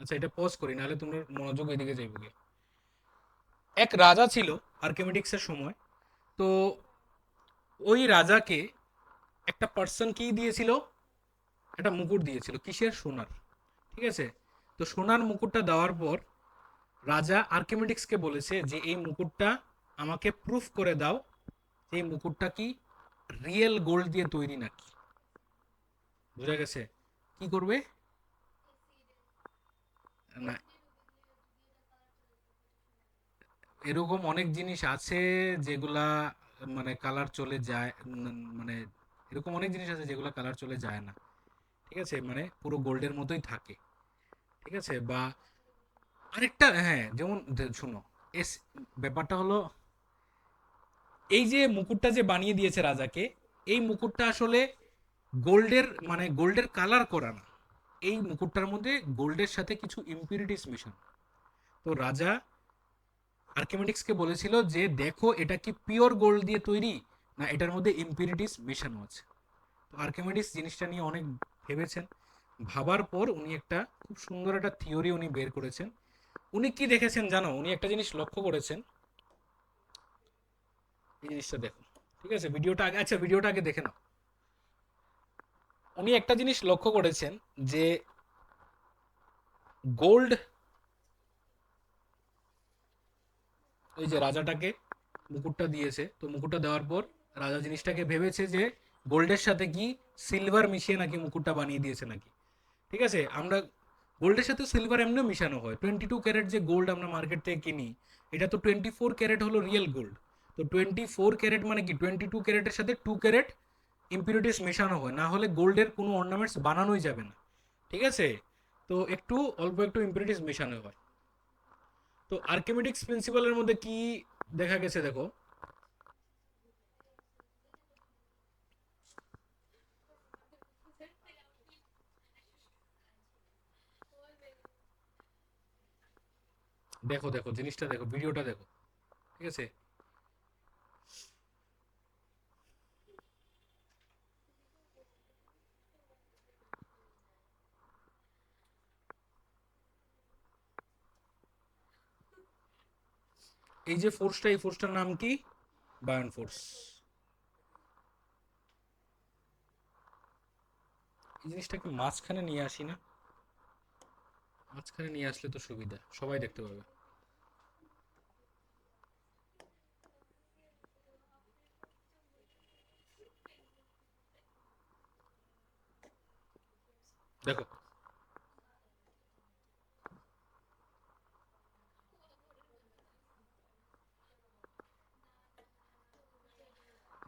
আচ্ছা এটা পজ করি নাহলে তোমরা মনোযোগ এদিকে যাইব গিয়ে। এক রাজা ছিল আর্কিমিডিক্সের সময়, তো ওই রাজাকে একটা পার্সন কি দিয়েছিল, একটা মুকুট দিয়েছিল, কিসের? সোনার, ঠিক আছে? তো সোনার মুকুটটা দেওয়ার পর রাজা আর্কিমিডিক্সকে বলেছে যে এই মুকুটটা আমাকে প্রুফ করে দাও যে এই মুকুটটা কি রিয়েল গোল্ড দিয়ে তৈরি নাকি। বুঝা গেছে? কি করবে না, এরকম অনেক জিনিস আছে যেগুলা মানে কালার চলে যায়, মানে এরকম অনেক জিনিস আছে যেগুলা কালার চলে যায় না, ঠিক আছে? মানে পুরো গোল্ডের মতোই থাকে, ঠিক আছে? বা আরেকটা, হ্যাঁ যেমন শোনো, এস ব্যাপারটা হলো এই যে মুকুটটা যে বানিয়ে দিয়েছে রাজাকে, এই মুকুটটা আসলে গোল্ডের মানে গোল্ডের কালার করা না, এই মুকুটটার মধ্যে গোল্ডের সাথে কিছু ইম্পিউরিটিস মিশন। তো রাজা আর্কিমিডিক্সকে বলেছিল যে দেখো এটা কি পিওর গোল্ড দিয়ে তৈরি না এটার মধ্যে ইম্পিউরিটিস মেশানো আছে। তো আর্কিমিডিক্স জিনিসটা নিয়ে অনেক ভেবেছেন, ভাবার পর উনি একটা খুব সুন্দর একটা থিওরি উনি বের করেছেন। উনি কি দেখেছেন জানো? উনি একটা জিনিস লক্ষ্য করেছেন, এই জিনিসটা দেখো, ঠিক আছে? ভিডিওটা আগে, আচ্ছা ভিডিওটা আগে দেখে নাও। উনি একটা জিনিস লক্ষ্য করেছেন যে গোল্ড, ওই যে রাজাটাকে মুকুটটা দিয়েছে, তো মুকুটটা দেওয়ার পর রাজা জিনিসটাকে ভেবেছে যে গোল্ডের সাথে কি সিলভার মিশিয়ে নাকি মুকুটটা বানিয়ে দিয়েছে নাকি, ঠিক আছে? আমরা গোল্ডের সাথে সিলভার এমনিও মিশানো হয়, 22 ক্যারেট যে গোল্ড আমরা মার্কেট থেকে কিনি, এটা তো 24 ক্যারেট হলো রিয়েল গোল্ড। তো 24 ক্যারেট মানে কি 22 ক্যারেটের সাথে 2 ক্যারেট ইম্পিউরিটিস মেশানো হয়, না হলে গোল্ডের কোনো অর্নামেন্টস বানানোই যাবে না, ঠিক আছে? তো একটু অল্প একটু ইম্পিউরিটিস মেশানো হয়। তো আর্কিমিডিক্স প্রিন্সিপালের মধ্যে কি দেখা গেছে দেখো, দেখো দেখো জিনিসটা দেখো, ভিডিওটা দেখো, ঠিক আছে? এই যে ফোর্সটা, এই ফোর্সটার নাম কি? বায়ন ফোর্স। এই জিনিসটাকে মাঝখানে নিয়ে আসি না? মাঝখানে নিয়ে আসলে তো সুবিধা, সবাই দেখতে পাবে। দেখো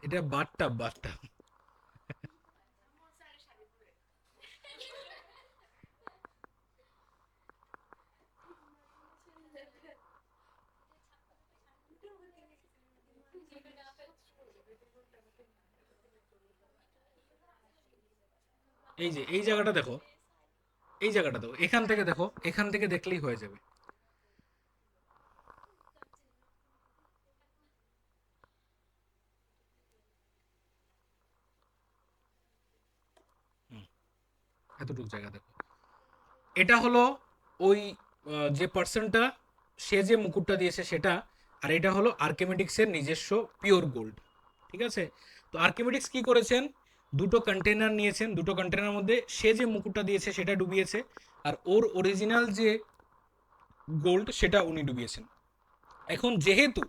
এটা বাথটাব, বাথটাব। এই যে এই জায়গাটা দেখো, এই জায়গাটা দেখো, এখান থেকে দেখো, এখান থেকে দেখলেই হয়ে যাবে। এতটুকু জায়গা দেখো, এটা হলো ওই যে পার্সনটা, সে যে মুকুটটা দিয়েছে সেটা, আর এটা হলো আর্কিমিডিক্সের নিজস্ব পিওর গোল্ড, ঠিক আছে? তো আর্কিমিডিক্স কি করেছেন, দুটো কন্টেনার নিয়েছেন, দুটো কন্টেনারের মধ্যে সে যে মুকুটটা দিয়েছে সেটা ডুবিয়েছে, আর ওর অরিজিনাল যে গোল্ড সেটা উনি ডুবিয়েছেন। এখন যেহেতু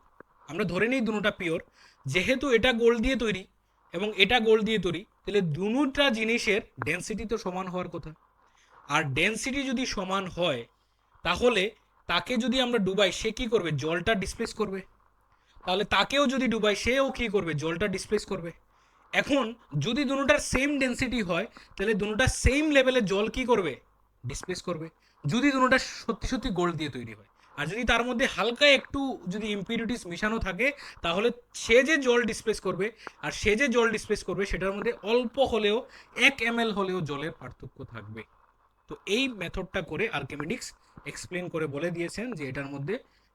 আমরা ধরে নিই দুটোটা পিওর, যেহেতু এটা গোল্ড দিয়ে তৈরি, এবং এটা গোল্ড দিয়ে তৈরি, তাহলে দুটা জিনিসের ডেনসিটি তো সমান হওয়ার কথা। আর ডেনসিটি যদি সমান হয় তাহলে তাকে যদি আমরা ডুবাই, সে কি করবে? জলটা ডিসপ্লেস করবে। তাহলে তাকেও যদি ডুবাই, সেও কি করবে? জলটা ডিসপ্লেস করবে। এখন যদি দুটোটার সেম ডেনসিটি হয় তাহলে দুটোটা সেম লেভেলের জল কি করবে? ডিসপ্লেস করবে। যদি দুটোটা সত্যি সত্যি গোল্ড দিয়ে তৈরি হয়। আর যদি তার মধ্যে হালকা একটু যদি ইম্পিউরিটিস মিশানো থাকে, তাহলে সে যে জল ডিসপ্লেস করবে আর সে যে জল ডিসপ্লেস করবে সেটার মধ্যে অল্প হলেও 1 ml হলেও জলের পার্থক্য থাকবে। তো এই মেথডটা করে আর্কিমিডিস এক্সপ্লেন করে বলে দিয়েছেন যে এটার মধ্যে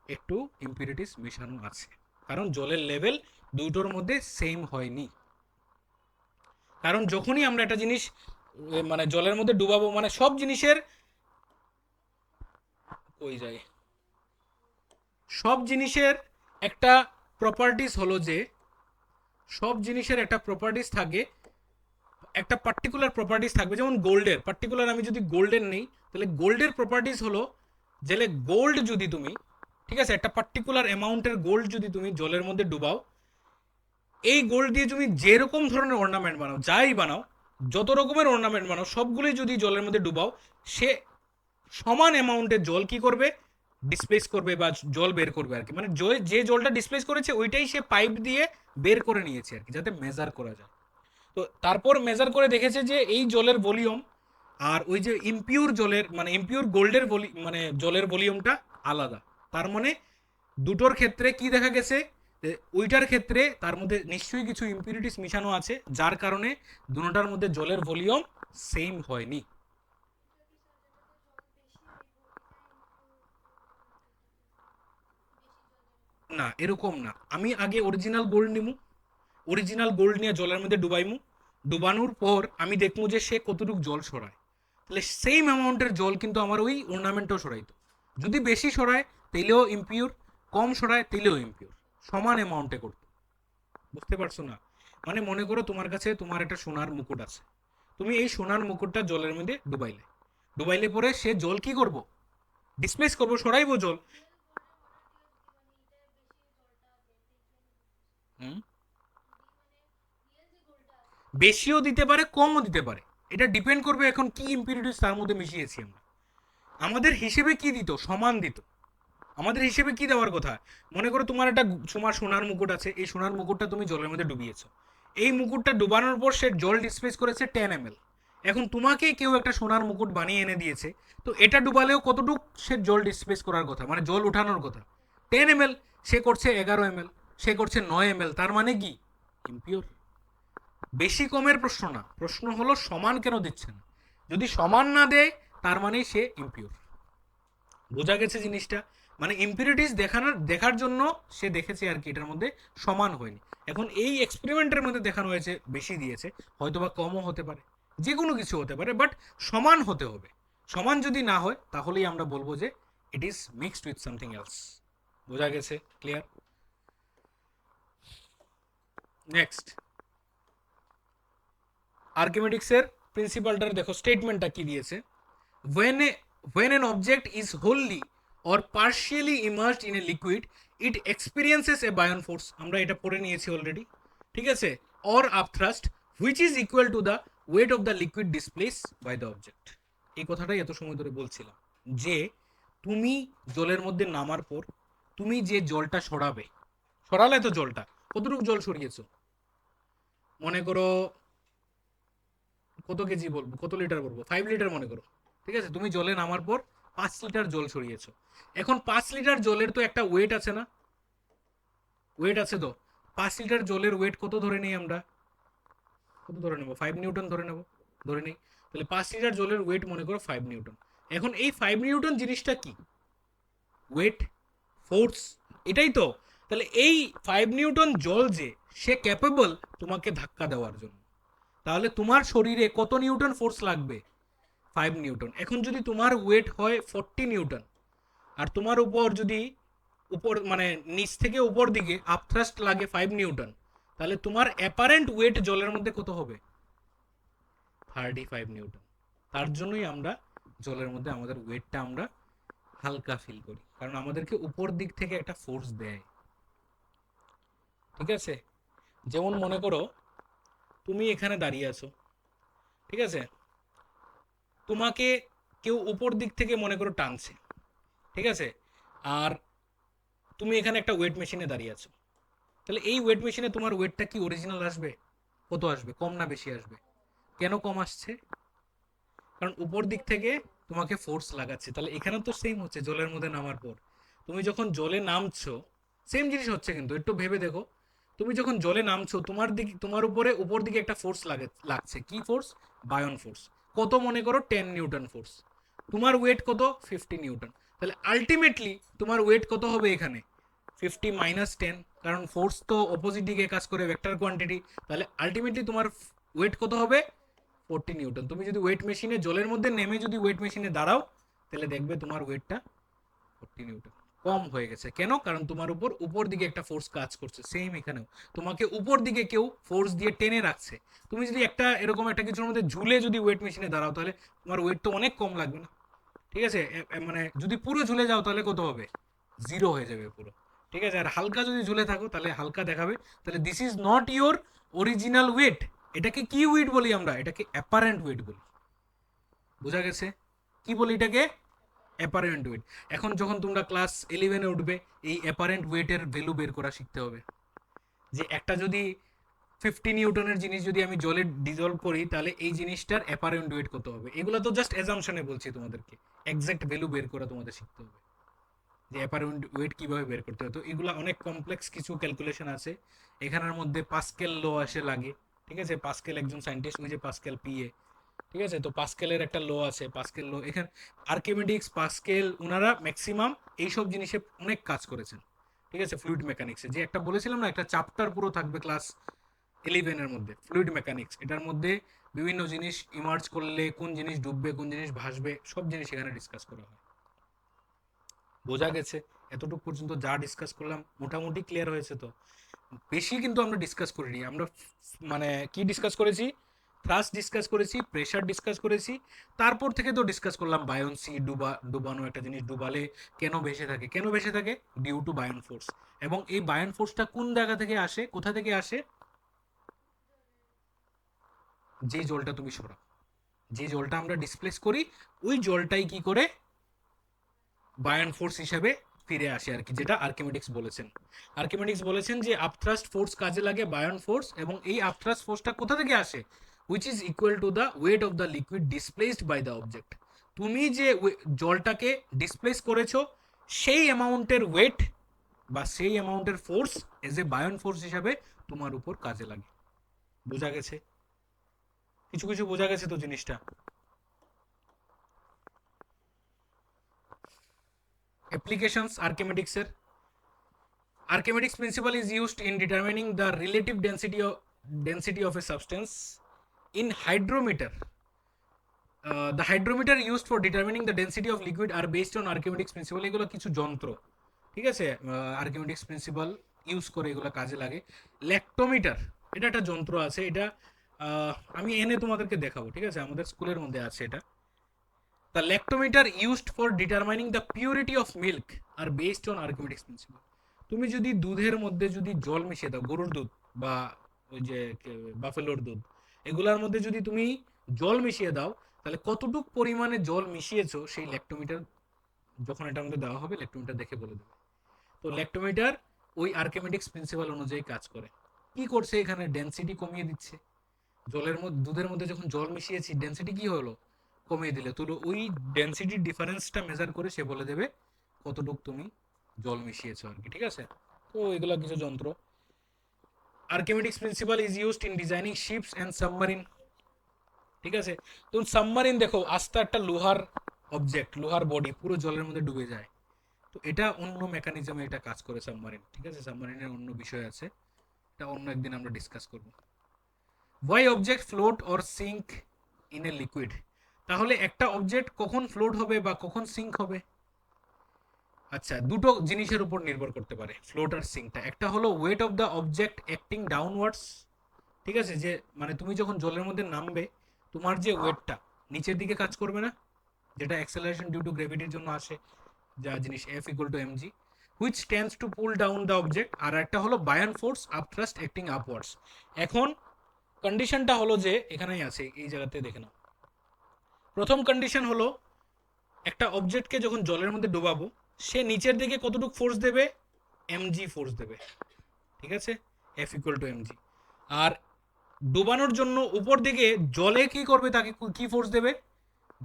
একটু ইম্পিউরিটিস মেশানো আছে, কারণ জলের লেভেল দুটোর মধ্যে সেম হয়নি। কারণ যখনই আমরা একটা জিনিস মানে জলের মধ্যে ডুবাবো, মানে সব জিনিসের কই যায়, সব জিনিসের একটা প্রপার্টিস হলো যে সব জিনিসের একটা প্রপার্টিস থাকে, একটা পার্টিকুলার প্রপার্টিস থাকবে। যেমন গোল্ডের পার্টিকুলার, আমি যদি গোল্ডের নেই তাহলে গোল্ডের প্রপার্টিস হলো যে গোল্ড যদি তুমি, ঠিক আছে, একটা পার্টিকুলার অ্যামাউন্টের গোল্ড যদি তুমি জলের মধ্যে ডুবাও, এই গোল্ড দিয়ে তুমি যেরকম ধরনের অর্নামেন্ট বানাও, যাই বানাও, যত রকমের অর্নামেন্ট বানাও, সবগুলোই যদি জলের মধ্যে ডুবাও, সে সমান অ্যামাউন্টের জল কি করবে? ডিসপ্লেস করবে বা জল বের করবে আর কি। মানে যে জলটা ডিসপ্লেস করেছে ওইটাই সে পাইপ দিয়ে বের করে নিয়েছে আর কি, যাতে মেজার করা যায়। তো তারপর মেজার করে দেখেছে যে এই জলের ভলিউম আর ওই যে ইমপিউর জলের মানে ইমপিউর গোল্ডের মানে জলের ভলিউমটা আলাদা। তার মানে দুটোর ক্ষেত্রে কি দেখা গেছে? ওইটার ক্ষেত্রে তার মধ্যে নিশ্চয়ই কিছু ইম্পিউরিটিস মিশানো আছে, যার কারণে দুটোটার মধ্যে জলের ভলিউম সেম হয়নি। না, এরকম না। আমি আগে অরিজিনাল গোল্ড নিমু, অরিজিনাল গোল্ড নিয়ে জলের মধ্যে ডুবাইমু, ডুবানোর পর আমি দেখবো যে সে কতটুকু জল সরায়। তাহলে সেম অ্যামাউন্টের জল কিন্তু আমার ওই অর্নামেন্টও সরাইতো। যদি বেশি সরায় তাইলেও ইমপিউর, কম সরায় তাইলেও ইমপিউর, সমান অ্যামাউন্টে করতো। বুঝতে পারছো না? মানে মনে করো তোমার কাছে তোমার একটা সোনার মুকুট আছে, তুমি এই সোনার মুকুটটা জলের মধ্যে ডুবাইলে, ডুবাইলে পরে সে জল কি করব? ডিসপ্লেস করবো, সরাইবো জল। হুম, বেশিও দিতে পারে কমও দিতে পারে, এটা ডিপেন্ড করবে এখন কি ইম্পিউরিটিস তার মধ্যে মিশিয়েছি আমরা। আমাদের হিসেবে কি দিত? সমান দিত। আমাদের হিসেবে কি দেওয়ার কথা? মনে করো তোমার একটা তোমার সোনার মুকুট আছে, এই সোনার মুকুটটা তুমি জলের মধ্যে ডুবিয়েছো, এই মুকুটটা ডুবানোর পর সে জল ডিসপ্লেস করেছে 10 ml। এখন তোমাকে কেউ একটা সোনার মুকুট বানিয়ে এনে দিয়েছে, তো এটা ডুবালেও কতটুক সে জল ডিসপ্লেস করার কথা, মানে জল উঠানোর কথা? 10 ml। সে করছে 11 ml, সে করছে 9 ml, তার মানে কি? ইম্পিওর। বেশি কমের প্রশ্ন না, প্রশ্ন হলো সমান কেন দিচ্ছে না। যদি সমান না দেয় তার মানে সে ইম্পিওর। বোঝা গেছে জিনিসটা? মানে ইম্পিউরিটিস দেখার জন্য সে দেখেছে আর কি, এটার মধ্যে সমান হয়নি। এখন এই এক্সপেরিমেন্টের মধ্যে দেখানো হয়েছে বেশি দিয়েছে, হয়তোবা কমও হতে পারে, যে কোনো কিছু হতে পারে, বাট সমান হতে হবে। সমান যদি না হয় তাহলেই আমরা বলবো যে it is mixed with something else. বোঝা গেছে? ক্লিয়ার? নেক্সট, আর্কিমেডিক্সের প্রিন্সিপালটার দেখো স্টেটমেন্টটা কি দিয়েছে। when a, when an object is wholly or partially immersed in a liquid, it experiences a buoyant force, আমরা এটা পড়ে নিয়েছি অলরেডি, ঠিক আছে, or upthrust which is equal to the weight of the liquid displaced by the object। এই কথাটাই এত সময় ধরে বলছিলাম যে তুমি জলের মধ্যে নামার পর তুমি যে জলটা সরাবে, সরালে তো জলটা, কতটুকু জল সরিয়েছো? মনে করো কত কেজি বলবো, কত লিটার বলবো, 5 লিটার মনে করো, ঠিক আছে, তুমি জলে নামার পর 5 লিটার জল সরিয়েছো। এখন 5 লিটার জলের তো একটা ওয়েট আছে না? ওয়েট আছে তো। 5 লিটার জলের ওয়েট কত ধরে নেই আমরা? কত ধরে নেবো? 5 নিউটন ধরে নেবো, ধরে নেই। তাহলে 5 লিটার জলের ওয়েট মনে করো 5 নিউটন। এখন এই 5 নিউটন জিনিসটা কি? ওয়েট, ফোর্স, এটাই তো। তাহলে এই 5 নিউটন জল যে, সে ক্যাপেবল তোমাকে ধাক্কা দেওয়ার জন্য। তাহলে তোমার শরীরে কত নিউটন ফোর্স লাগবে? 5 নিউটন। এখন যদি তোমার ওয়েট হয় 40 নিউটন আর তোমার উপর যদি উপর মানে নিচ থেকে উপর দিকে আপথ্রাস্ট লাগে 5 নিউটন, তাহলে তোমার অ্যাপারেন্ট ওয়েট জলের মধ্যে কত হবে? 35 নিউটন। তার জন্যই আমরা জলের মধ্যে আমাদের ওয়েটটা আমরা হালকা ফিল করি, কারণ আমাদেরকে উপর দিক থেকে একটা ফোর্স দেয়। ঠিক আছে? যেমন মনে করো তুমি এখানে দাঁড়িয়ে আছো, ঠিক আছে, তোমাকে কেউ উপর দিক থেকে মনে করো টানছে, ঠিক আছে, আর তুমি এখানে একটা ওয়েট মেশিনে দাঁড়িয়ে আছো, তাহলে এই ওয়েট মেশিনে তোমার ওয়েটটা কি অরিজিনাল আসবে? কত আসবে? কম না বেশি আসবে? কেন কম আসছে? কারণ উপর দিক থেকে তোমাকে ফোর্স লাগাচ্ছে। তাহলে এখানে তো সেম হচ্ছে জলের মধ্যে নামার পর, তুমি যখন জলে নামছো সেম জিনিস হচ্ছে, কিন্তু একটু ভেবে দেখো, তুমি যখন জলে নামছো তোমার দিকে, তোমার উপরে উপর দিকে একটা ফোর্স লাগছে, কি ফোর্স? বায়ন ফোর্স। কত? মনে করো 10 নিউটন ফোর্স। তোমার ওয়েট কত? 50 নিউটন। তাহলে আলটিমেটলি তোমার ওয়েট কত হবে এখানে? 50 - 10, কারণ ফোর্স তো অপোজিট দিকে কাজ করে, ভেক্টর কোয়ান্টিটি। তাহলে আলটিমেটলি তোমার ওয়েট কত হবে? 40 নিউটন। তুমি যদি ওয়েট মেশিনে জলের মধ্যে নেমে যদি ওয়েট মেশিনে দাঁড়াও, তাহলে দেখবে তোমার ওয়েটটা 40 নিউটন কম হয়ে গেছে। কেন? কারণ তোমার উপর উপর দিকে একটা ফোর্স কাজ করছে। সেম এখানেও তোমাকে উপর দিকে কেউ ফোর্স দিয়ে টেনে রাখছে। তুমি যদি একটা এরকম একটা কিছুর মধ্যে ঝুলে যদি ওয়েট মেশিনে দাঁড়াও, তাহলে তোমার ওয়েট তো অনেক কম লাগবে না, ঠিক আছে? মানে যদি পুরো ঝুলে যাও তাহলে কত হবে? জিরো হয়ে যাবে পুরো, ঠিক আছে? আর হালকা যদি ঝুলে থাকো তাহলে হালকা দেখাবে। তাহলে this is not your original weight. এটাকে কি ওয়েট বলি আমরা? এটাকে অ্যাপারেন্ট ওয়েট বলি। বোঝা গেছে? কি বলি এটাকে? Apparent weight. এখন যখন তোমরা ক্লাস 11-এ উঠবে, এই অ্যাপারেন্ট ওয়েটের ভ্যালু বের করা শিখতে হবে। যে একটা যদি 50 নিউটনের জিনিস যদি আমি জলে ডিজলভ করি, তাহলে এই জিনিসটার অ্যাপারেন্ট ওয়েট কত হবে? এগুলো তো জাস্ট অ্যাজাম্পশনে বলছি তোমাদেরকে, এক্সাক্ট ভ্যালু বের করা তোমাদের শিখতে হবে, যে অ্যাপারেন্ট ওয়েট কীভাবে বের করতে হয়। তো এগুলো অনেক কমপ্লেক্স কিছু ক্যালকুলেশন আছে। এখানের মধ্যে পাস্কেল ল আসে লাগে, ঠিক আছে? পাস্কেল একজন সায়েন্টিস্ট, ওই যে পাস্কেল পিএ, ঠিক আছে? তো পাস্কেলের একটা ল আছে, পাস্কেল ল। এখানে আর্কিমেডিক্স, পাস্কেল, ওনারা ম্যাক্সিমাম এইসব জিনিসে অনেক কাজ করেছেন, ঠিক আছে? ফ্লুইড মেকানিক্সে যে একটা বলেছিলাম না, একটা চ্যাপ্টার পুরো থাকবে ক্লাস 11-এর মধ্যে, ফ্লুইড মেকানিক্স। এটার মধ্যে বিভিন্ন জিনিস ইমার্জ করলে কোন জিনিস ডুববে, কোন জিনিস ভাসবে, সব জিনিস এখানে ডিসকাস করা হয়। বোঝা গেছে? এতটুকু পর্যন্ত যা ডিসকাস করলাম মোটামুটি ক্লিয়ার হয়েছে তো? বেশি কিন্তু আমরা ডিসকাস করিনি। আমরা মানে কি ডিসকাস করেছি? থ্রাস্ট ডিসকাস করেছি, প্রেশার ডিসকাস করেছি, তারপর থেকে তো ডিসকাস করলাম বায়ন্সি, ডুবানো একটা জিনিস ডুবালে কেন ভেসে থাকে। কেন ভেসে থাকে? ডিউ টু বায়ন ফোর্স। এবং এই বায়ন ফোর্সটা কোন জায়গা থেকে আসে, কোথা থেকে আসে? যে জলটা তুমি সরাও, যে জলটা আমরা ডিসপ্লেস করি, ওই জলটাই কি করে বায়ন ফোর্স হিসেবে ফিরে আসে আর কি, যেটা আর্কিমেডিক্স বলেছেন। আর্কিমেডিক্স বলেছেন যে আপথ্রাস্ট ফোর্স কাজে লাগে বায়ন ফোর্স, এবং এই আপথ্রাস্ট ফোর্সটা কোথা থেকে আসে? Which is equal to the weight of the liquid displaced by the object. তুমি যে জলটাকে ডিসপ্লেস করেছো, সেই অ্যামাউন্টের ওয়েট বা সেই অ্যামাউন্টের ফোর্স এজ এ বায়ন ফোর্স হিসাবে তোমার উপর কাজে লাগে। বোঝা গেছে? কিছু কিছু বোঝা গেছে তো জিনিসটা? Applications আর্কিমেডিক্সের। Archimedes principle is used in determining the relative density of a substance in hydrometer. The hydrometer used for determining the density of liquid are based on Archimedes principle. এগুলো কিছু যন্ত্র, ঠিক আছে? আর্কিমেডিক্স প্রিন্সিপাল ইউজ করে এগুলো কাজে লাগে। Lactometer, এটা একটা যন্ত্র আছে, এটা আমি এনে তোমাদেরকে দেখাবো, ঠিক আছে? আমাদের স্কুলের মধ্যে আছে এটা। The lactometer used for determining the purity of milk are based on Archimedes principle. তুমি যদি দুধের মধ্যে যদি জল মিশিয়ে দাও, গরুর দুধ বা ওই যে বাফেলোর দুধ, এগুলার মধ্যে যদি তুমি জল মিশিয়ে দাও, তাহলে কতটুক পরিমাণে জল মিশিয়েছো সেই ল্যাক্টোমিটার, যখন এটার মধ্যে দেওয়া হবে ল্যাক্টোমিটার দেখে বলে দেবে। তো ল্যাক্টোমিটার ওই আর্কিমেডিক্স প্রিন্সিপাল অনুযায়ী কাজ করে। কি করছে এখানে? ডেনসিটি কমিয়ে দিচ্ছে। জলের মধ্যে, দুধের মধ্যে যখন জল মিশিয়েছি, ডেনসিটি কি হলো? কমিয়ে দিলে। তো ওই ডেনসিটির ডিফারেন্সটা মেজার করে সে বলে দেবে কতটুকু তুমি জল মিশিয়েছো আর কি, ঠিক আছে? তো এগুলো কিছু যন্ত্র। Archimedes principle is used in designing ships and submarine, ঠিক আছে? তো সাবমারিন দেখো, আস্তে একটা লোহার অবজেক্ট, লোহার বডি পুরো জলের মধ্যে ডুবে যায়। তো এটা অন্য মেকানিজমে এটা কাজ করে সাবমারিন, ঠিক আছে? সাবমারিনের অন্য বিষয় আছে, এটা অন্য একদিন আমরা ডিসকাস করব। Why object float or sink in a liquid. তাহলে একটা অবজেক্ট কখন ফ্লোট হবে বা কখন সিঙ্ক হবে? আচ্ছা, দুটো জিনিসের উপর নির্ভর করতে পারে ফ্লোট আর সিঙ্কটা। একটা হলো wait of the object acting downwards, ঠিক আছে? যে মানে তুমি যখন জলের মধ্যে নামবে, তোমার যে ওয়েটটা নিচের দিকে কাজ করবে না, যেটা অ্যাক্সেলারেশন ডিউ টু গ্র্যাভিটির জন্য আসে, যা জিনিস F equal to MG, which tends to pull down the object. আর একটা হলো buoyant force, up thrust acting upwards. এখন কন্ডিশনটা হলো যে এখানেই আছে, এই জায়গাতে দেখে নাও। প্রথম কন্ডিশন হলো একটা অবজেক্টকে যখন জলের মধ্যে ডোবাবো, সে নিচের দিকে কতটুকু ফোর্স দেবে, এমজি ফোর্স দেবে, ঠিক আছে, এফ ইকুয়াল টু এমজি। আর ডুবানোর জন্য উপর দিকে জলে কি করবে, তাকে কি ফোর্স দেবে,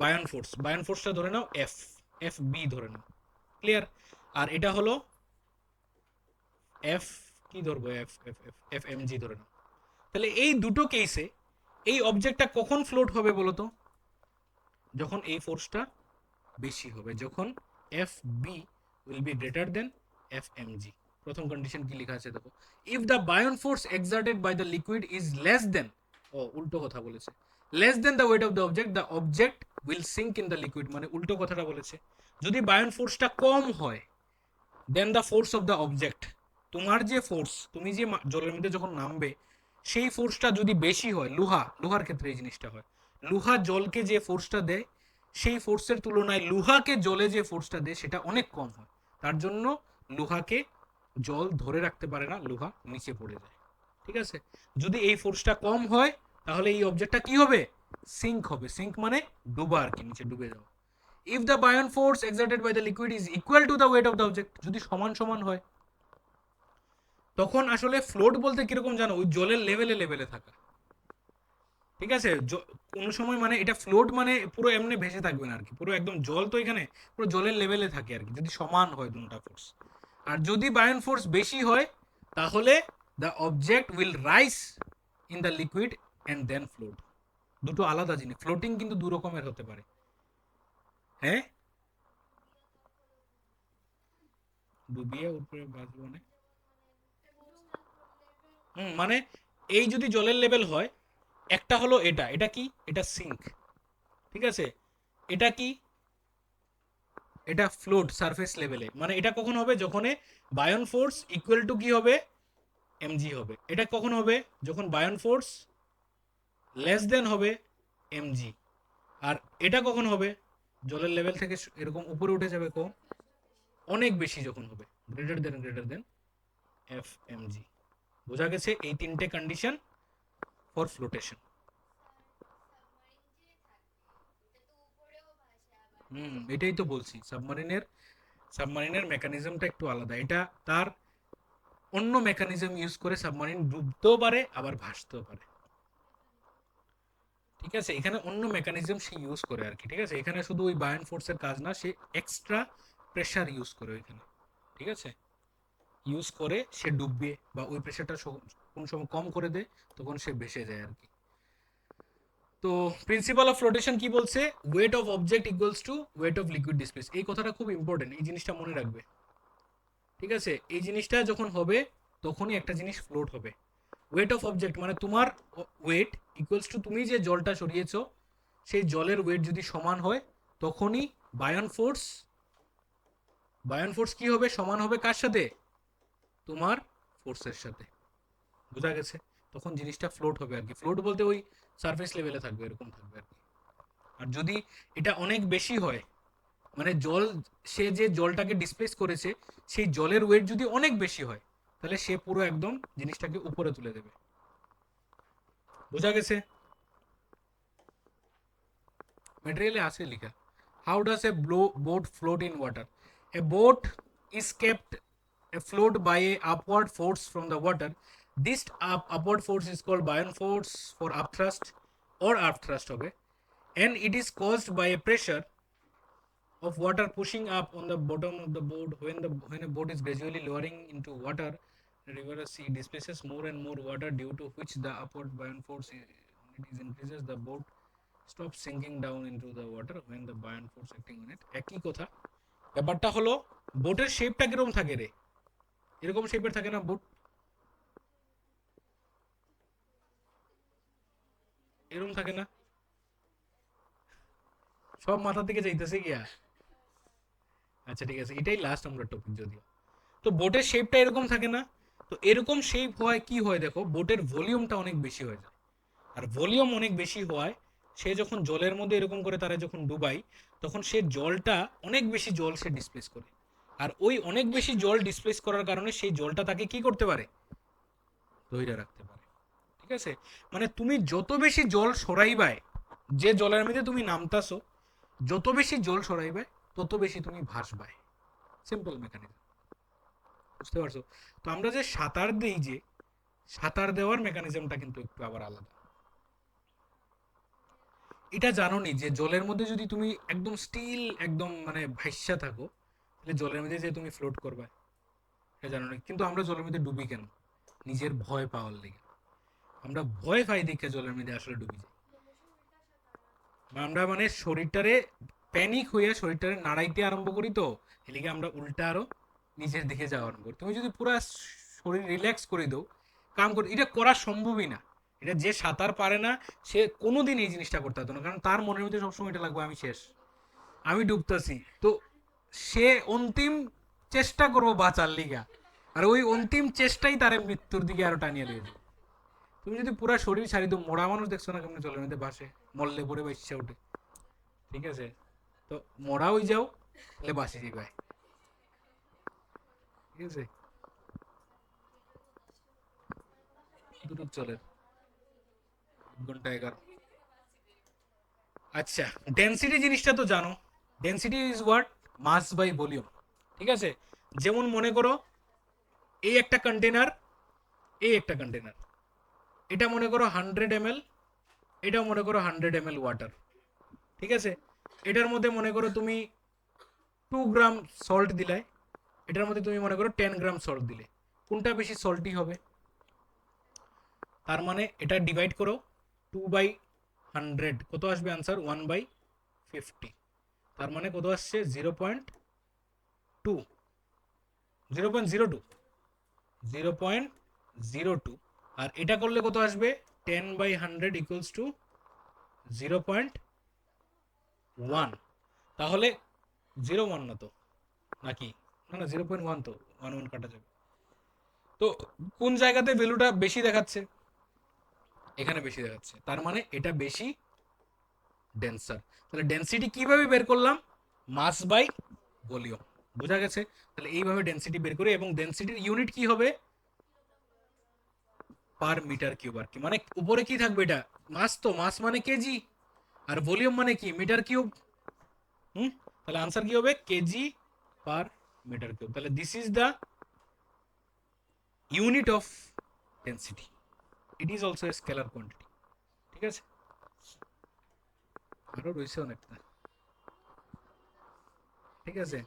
বায়ন ফোর্স। বায়ন ফোর্সটা ধরে নাও এফ, এফ বি ধরে নাও, ক্লিয়ার। আর এটা হলো এফ, কি ধরবো, F F F F M G ধরে নাও। তাহলে এই দুটো কেসে এই অবজেক্টটা কখন ফ্লোট হবে বলো তো, যখন এই ফোর্সটা বেশি হবে, যখন F B will be greater than F M G. প্রথম কন্ডিশন কি লেখা আছে দেখো, if the buoyant force exerted by the liquid is less than, ও উল্টো কথা বলেছে, less than the weight of the object will sink in the liquid, মানে উল্টো কথাটা বলেছে। যদি বায়ন ফোর্সটা কম হয় then the force of the object, তোমার যে ফোর্স, তুমি যে জলের মধ্যে যখন নামবে সেই ফোর্সটা যদি বেশি হয়, লোহার ক্ষেত্রে এই জিনিসটা হয়, লোহা জলকে যে ফোর্সটা দেয় সেই ফোর্সের তুলনায় লোহাকে জলে যে ফোর্সটা দেয় সেটা অনেক কম হয়। তার জন্য লোহাকে জল ধরে রাখতে পারে না, লোহা নিচে পড়ে যায়, ঠিক আছে। যদি এই ফোর্সটা কম হয় তাহলে এই অবজেক্টটা কি হবে, সিঙ্ক হবে। সিঙ্ক মানে ডুবা আর কি, নিচে ডুবে যাওয়া। If the buoyant force exerted by the liquid is equal to the weight of the object, যদি সমান সমান হয়, তখন আসলে ফ্লোট বলতে কিরকম জানো, ওই জলের লেভেলে লেভেলে থাকা, ঠিক আছে। কোনো সময় মানে এটা ফ্লোট মানে পুরো এমনি ভেসে থাকবে না আর কি, পুরো একদম জল তো এখানে পুরো জলের লেভেলে থাকে আর কি, যদি সমান হয় দুটো ফোর্স। আর যদি বায়ন ফোর্স বেশি হয় তাহলে the object will rise in the liquid and then float. দুটো আলাদা জিনিস, ফ্লোটিং কিন্তু দু রকমের হতে পারে। হ্যাঁ, ডুবিয়ে উপরে বাঁচবো মানে, মানে এই যদি জলের লেভেল হয়, একটা হলো এটা, এটা কি, এটা সিঙ্ক, ঠিক আছে। এটা কি, এটা ফ্লোট সারফেস লেভেলে, মানে এটা কখন হবে, যখন বায়ন ফোর্স ইকুয়াল টু কি হবে, এমজি হবে। এটা কখন হবে, যখন বায়ন ফোর্স লেস দেন হবে এমজি। আর এটা কখন হবে, জলের লেভেল থেকে এরকম উপরে উঠে যাবে, কম অনেক বেশি যখন হবে, গ্রেটার দেন এফ এমজি। বোঝা গেছে এই তিনটে কন্ডিশন ফর ফ্লোটেশন। এটাই তো বলছি, সাবমারিনের মেকানিজমটা একটু আলাদা, এটা তার অন্য মেকানিজম ইউজ করে সাবমারিন ডুবতেও পারে আবার ভাসতেও পারে, ঠিক আছে। এখানে অন্য মেকানিজম সে ইউজ করে আর কি, ঠিক আছে। এখানে শুধু ওই বায়ন ফোর্সের কাজ না, সে এক্সট্রা প্রেশার ইউজ করে ওইখানে, ঠিক আছে, ইউজ করে সে ডুববে বা ওই প্রেশারটা কোন সময় কম করে দেয়, তখন সে ভেসে যায় আর কি। তো প্রিন্সিপাল অফ ফ্লোটেশন কি বলছে, weight of object equals to weight of liquid displace. এই কথাটা খুব ইম্পর্টেন্ট, এই জিনিসটা মনে রাখবে, ঠিক আছে। এই জিনিসটা যখন হবে তখনই একটা জিনিস ফ্লোট হবে। ওয়েট অফ অবজেক্ট মানে তোমার ওয়েট ইকুয়ালস টু তুমি যে জলটা সরিয়েছো সেই জলের ওয়েট যদি সমান হয়, তখনই বায়ন ফোর্স, বায়ন ফোর্স কি হবে, সমান হবে কার সাথে, তোমার ফোর্সের সাথে। বোঝা গেছে, তখন জিনিসটা ফ্লোট হবে আর কি। ফ্লোট বলতে ওই সারফেস লেভেলে থাকবে, এরকম থাকবে আর কি। আর যদি এটা অনেক বেশি হয়, মানে জল, সে যে জলটাকে ডিসপ্লেস করেছে সেই জলের ওয়েট যদি অনেক বেশি হয়, তাহলে সে পুরো একদম জিনিসটাকে উপরে তুলে দেবে। বোঝা গেছে, ম্যাটেরিয়ালে আছে লেখা, how does a boat float in water, a BOT is kept afloat by a upward force from the water. This upward force is called buoyant force for upthrust or upthrust হবে, and it is caused by a pressure of water pushing up on the bottom of the boat. When a boat is gradually lowering into water, the river sea displaces more and more water, due to which the upward buoyant force increases. The boat stops sinking down into the water when the buoyant force acting on it. একই কথা, ব্যাপারটা হলো বোটের শেপটা কিরকম থাকে রে, এরকম শেপের থাকে না বোট, এরকম থাকে না, সব মাথা থেকে যাইতেছে গিয়া। আচ্ছা ঠিক আছে, এটাই লাস্ট আমরা টপিক যদিও। তো বোটের শেপটা এরকম থাকে না, তো এরকম শেপ হয় কি হয় দেখো, বোটের ভলিউমটা অনেক বেশি হয়ে যায়। আর ভলিউম অনেক বেশি হওয়ায় সে যখন জলের মধ্যে এরকম করে তারা যখন ডুবাই, তখন সে জলটা অনেক বেশি জল সে ডিসপ্লেস করে। আর ওই অনেক বেশি জল ডিসপ্লেস করার কারণে সেই জলটা তাকে কি করতে পারে, ধরে রাখতে পারে, ঠিক আছে, মানে তুমি যত বেশি জল সরাইবাই, যে জলের মধ্যে তুমি নামতাছো, যত বেশি জল সরাইবাই তত বেশি তুমি ভাসবাই। সিম্পল মেকানিজম, বুঝতে পারছো? তো আমরা যে সাঁতার দিই, যে সাঁতার দেওয়ার মেকানিজমটা কিন্তু একটু আবার আলাদা। এটা জানো নি যে জলের মধ্যে যদি তুমি একদম স্টিল একদম মানে ভাইসা থাকো, তাহলে জলের মধ্যে যে তুমি ফ্লোট করবে, এটা জানো না। কিন্তু আমরা জলের মধ্যে ডুবি কেন? নিজের ভয় পাওয়ার লেগে। আমরা ভয় পাই দেখে জলের মধ্যে আসলে ডুবি যাই। আমরা মানে শরীরটারে প্যানিক হইয়া শরীরটারে নাড়াইতে আরম্ভ করি, তো এদিকে আমরা উল্টা আরো নিচের দিকে যাওয়া আরম্ভ করি। তুমি যদি পুরা শরীর রিল্যাক্স করে দাও, কাম করে, এটা করা সম্ভবই না। এটা যে সাঁতার পারে না সে কোনোদিন এই জিনিসটা করতে পারতো না, কারণ তার মনের মধ্যে সবসময় এটা লাগবে আমি শেষ, আমি ডুবতেছি। তো সে অন্তিম চেষ্টা করবো বাঁচার লিগা, আর ওই অন্তিম চেষ্টাই তার মৃত্যুর দিকে আরো টানিয়ে দিয়ে দেবে। তুমি যদি পুরা শরীর ছাড়ি তো, মরা মানুষ দেখছো না কেমন জলের মধ্যে বাসে, মরলে পরে বাইসা ওঠে, ঠিক আছে? তো মরা হয়ে যাও তাহলে বাসি যাবে, ঠিক আছে? দুটো চলে 1 ঘন্টা 11। আচ্ছা, ডেনসিটি জিনিসটা তো জানো। Density is what? Mass by volume, ঠিক আছে? যেমন মনে করো এই একটা কন্টেনার, এই একটা কন্টেনার, এটা মনে করো 100 ml, এটা মনে করো 100 ml ওয়াটার, ঠিক আছে? এটার মধ্যে মনে করো তুমি 2 গ্রাম সল্ট দিলে, এটার মধ্যে তুমি মনে করো 10 গ্রাম সল্ট দিলে, কোনটা বেশি সল্টি হবে? তার মানে এটা ডিভাইড করো 2/100, কত আসবে আনসার? 1/50। তার মানে কত আসছে? 0.2, 0.02, 0.02। আর এটা করলে কত আসবে? 10/100 ইকুয়ালস টু 0.1। তাহলে 0.1 না তো, নাকি? না না, 0.1 তো, 1 কাটা যাবে। তো কোন জায়গাতে ভ্যালুটা বেশি দেখাচ্ছে? এখানে বেশি দেখাচ্ছে, তার মানে এটা বেশি ডেন্সার। তাহলে ডেন্সিটি কিভাবে বের করলাম? মাস বাই ভলিউম, বোঝা গেছে? তাহলে এইভাবে ডেন্সিটি বের করে, এবং ডেন্সিটির ইউনিট কি হবে? পার মিটার কিউব। আর কি মানে উপরে কি থাকবে? এটা মাস, তো মাস মানে কেজি, আর ভলিউম মানে কি? Metre cube. হুম, তাহলে আনসার কি হবে? KG per metre cube. তাহলে this is the unit of density. It is also a scalar quantity, ঠিক আছে? আরো রয়েছে অনেকটা, ঠিক আছে?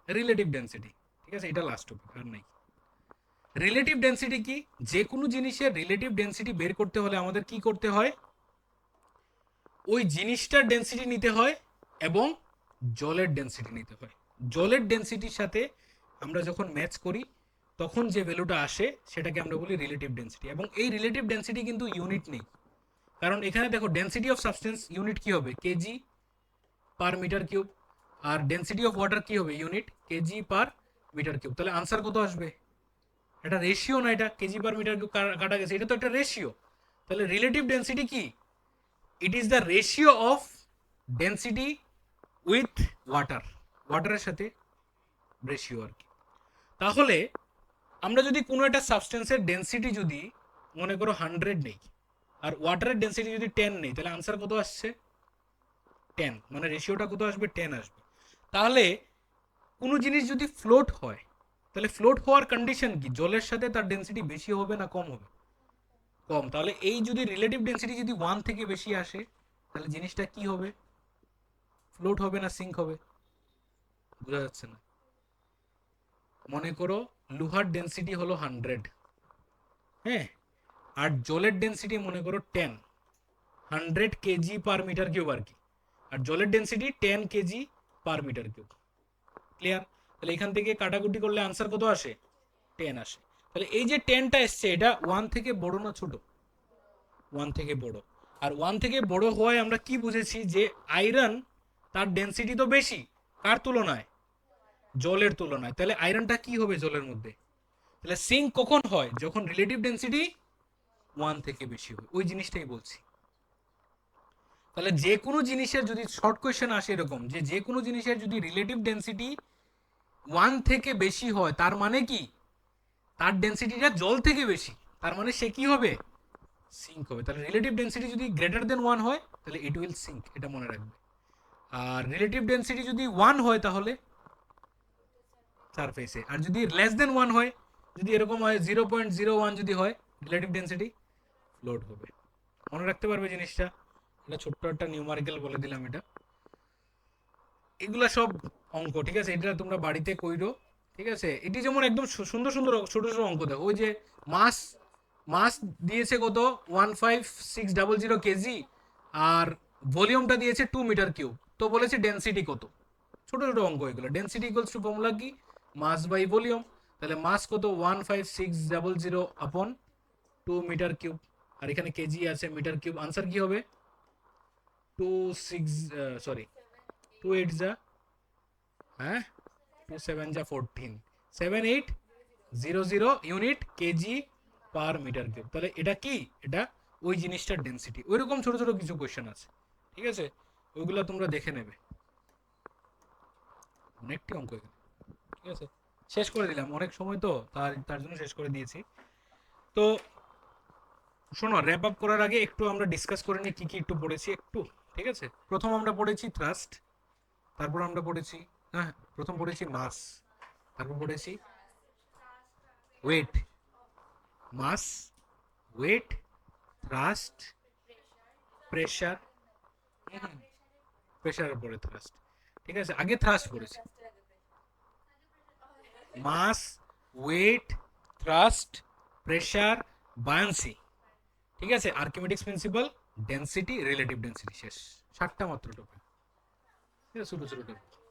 রিলেটিভ ডেন্সিটি, ঠিক আছে? এটা লাস্ট টপিক, আর নাই। রিলেটিভ ডেন্সিটি কি? যে কোনো জিনিসের রিলেটিভ ডেন্সিটি বের করতে হলে আমাদের কি করতে হয়? ওই জিনিসটার ডেন্সিটি নিতে হয় এবং জলের ডেন্সিটি নিতে হয়। জলের ডেন্সিটির সাথে আমরা যখন ম্যাচ করি তখন যে ভ্যালুটা আসে সেটাকে আমরা বলি রিলেটিভ ডেন্সিটি। এবং এই রিলেটিভ ডেন্সিটি কিন্তু ইউনিট নেই, কারণ এখানে দেখো ডেন্সিটি অফ সাবস্টেন্স ইউনিট কি হবে? KG per metre cube. আর ডেন্সিটি অফ ওয়াটার কি হবে? Unit KG per metre cube. তাহলে আনসার কত আসবে? এটা রেশিও না, এটা কেজি পার মিটার কিউব কাটা গেছে, এটা তো একটা রেশিও। তাহলে রিলেটিভ ডেন্সিটি কি? It is the ratio of density with water, ওয়াটারের সাথে রেশিও আর কি। তাহলে আমরা যদি কোনো একটা সাবস্টেন্সের ডেন্সিটি যদি মনে করো 100 নেই, আর ওয়াটারের ডেন্সিটি যদি 10 নেই, তাহলে আনসার কত আসছে? 10, মানে রেশিওটা কত আসবে? 10 আসবে। তাহলে কোনো জিনিস যদি ফ্লোট হয়, তাহলে ফ্লোট হওয়ার কন্ডিশন কি? জলের সাথে তার ডেন্সিটি বেশি হবে না কম হবে? কম। তাহলে এই যদি রিলেটিভ ডেন্সিটি যদি 1 থেকে বেশি আসে, তাহলে জিনিসটা কি হবে? ফ্লোট হবে না সিঙ্ক হবে? বোঝা যাচ্ছে না? মনে করো লোহার ডেন্সিটি হলো 100, হ্যাঁ, আর জলের ডেন্সিটি মনে করো 10, 100 কেজি পার মিটার কিউব আর কি। আর জলের density 10 KG per metre cube. Clear? তাহলে এখান থেকে কাটাকুটি করলে আনসার কত আসে? 10 আসে। তাহলে এই যে 10টা এসছে, এটা 1 থেকে বড় না ছোট? 1 থেকে বড়। আর 1 থেকে বড় হওয়ায় আমরা কি বুঝেছি? যে আয়রন তার ডেন্সিটি তো বেশি, কার তুলনায়? জলের তুলনায়। তাহলে আয়রনটা কি হবে জলের মধ্যে? তাহলে সিঙ্ক কখন হয়? যখন রিলেটিভ ডেন্সিটি 1 থেকে বেশি হয়, ওই জিনিসটাই বলছি। তাহলে যে কোনো জিনিসের যদি শর্ট কোয়েশ্চেন আসে এরকম, যে যে কোনো জিনিসের যদি রিলেটিভ ডেন্সিটি 1 থেকে বেশি হয়, তার মানে কি? তার ডেন্সিটিটা জল থেকে বেশি, তার মানে সে কি হবে? সিঙ্ক হবে। তাহলে রিলেটিভ ডেন্সিটি যদি গ্রেটার দেন 1 হয় তাহলে ইট উইল সিঙ্ক, এটা মনে রাখবে। আর রিলেটিভ ডেন্সিটি যদি 1 হয় তাহলে সারফেসে, আর যদি লেস দেন 1 হয়, যদি এরকম হয় 0.01 যদি হয় রিলেটিভ ডেন্সিটি, ফ্লোট হবে। মনে রাখতে পারবে জিনিসটা, এটা ছোট্ট একটা নিউমারিক্যাল বলে দিলাম এটা। এগুলা সব অঙ্ক, ঠিক আছে, এটা তোমরা বাড়িতে কইরো, ঠিক আছে। এটি যেমন একদম সুন্দর সুন্দর ছোট ছোট অঙ্ক দেখো, ওই যে মাস মাস দিয়েছে কত 15600 কেজি, আর ভলিউমটা দিয়েছে 2 মিটার কিউব, তো বলেছে ডেন্সিটি কত। ছোট ছোট অঙ্ক এগুলো। ডেন্সিটি ইকুয়ালস টু ফর্মুলা কি, মাস বাই ভলিউম। তাহলে মাস কত 15600 আপন 2 মিটার কিউব, আর এখানে কেজি আছে মিটার কিউব। আনসার কি হবে 2 8 যা, হ্যাঁ 2 7 যা 14, 7800 unit KG per metre cube. তাহলে এটা কি, এটা ওই জিনিসটার ডেন্সিটি। ওইরকম ছোট ছোট কিছু কোয়েশ্চেন আছে, ঠিক আছে, ওইগুলো তোমরা দেখে নেবে। অনেকটি অঙ্ক এখানে, ঠিক আছে। শেষ করে দিলাম, অনেক সময় তো তার তার জন্য শেষ করে দিয়েছি। তো শোনো, র্যাপ আপ করার আগে একটু আমরা ডিসকাস করে নিই কি কি একটু পড়েছি একটু, ঠিক আছে। প্রথম আমরা পড়েছি থ্রাস্ট, তারপর আমরা পড়েছি, হ্যাঁ প্রথম পড়েছি মাস, তারপর পড়েছি ওয়েট, মাস, ওয়েট, থ্রাস্ট, প্রেশার, প্রেশারের পরে থ্রাস্ট, ঠিক আছে। আগে থ্রাস্ট পড়েছি, মাস, ওয়েট, থ্রাস্ট, প্রেশার, বায়ান্সি, ঠিক আছে, আর্কিমেটিক্স প্রিন্সিপাল, ডেন্সিটি, রিলেটিভ ডেন্সিটি, শেষ। 7টা মাত্র টপিক, ঠিক আছে, ছোট ছোট টপিক।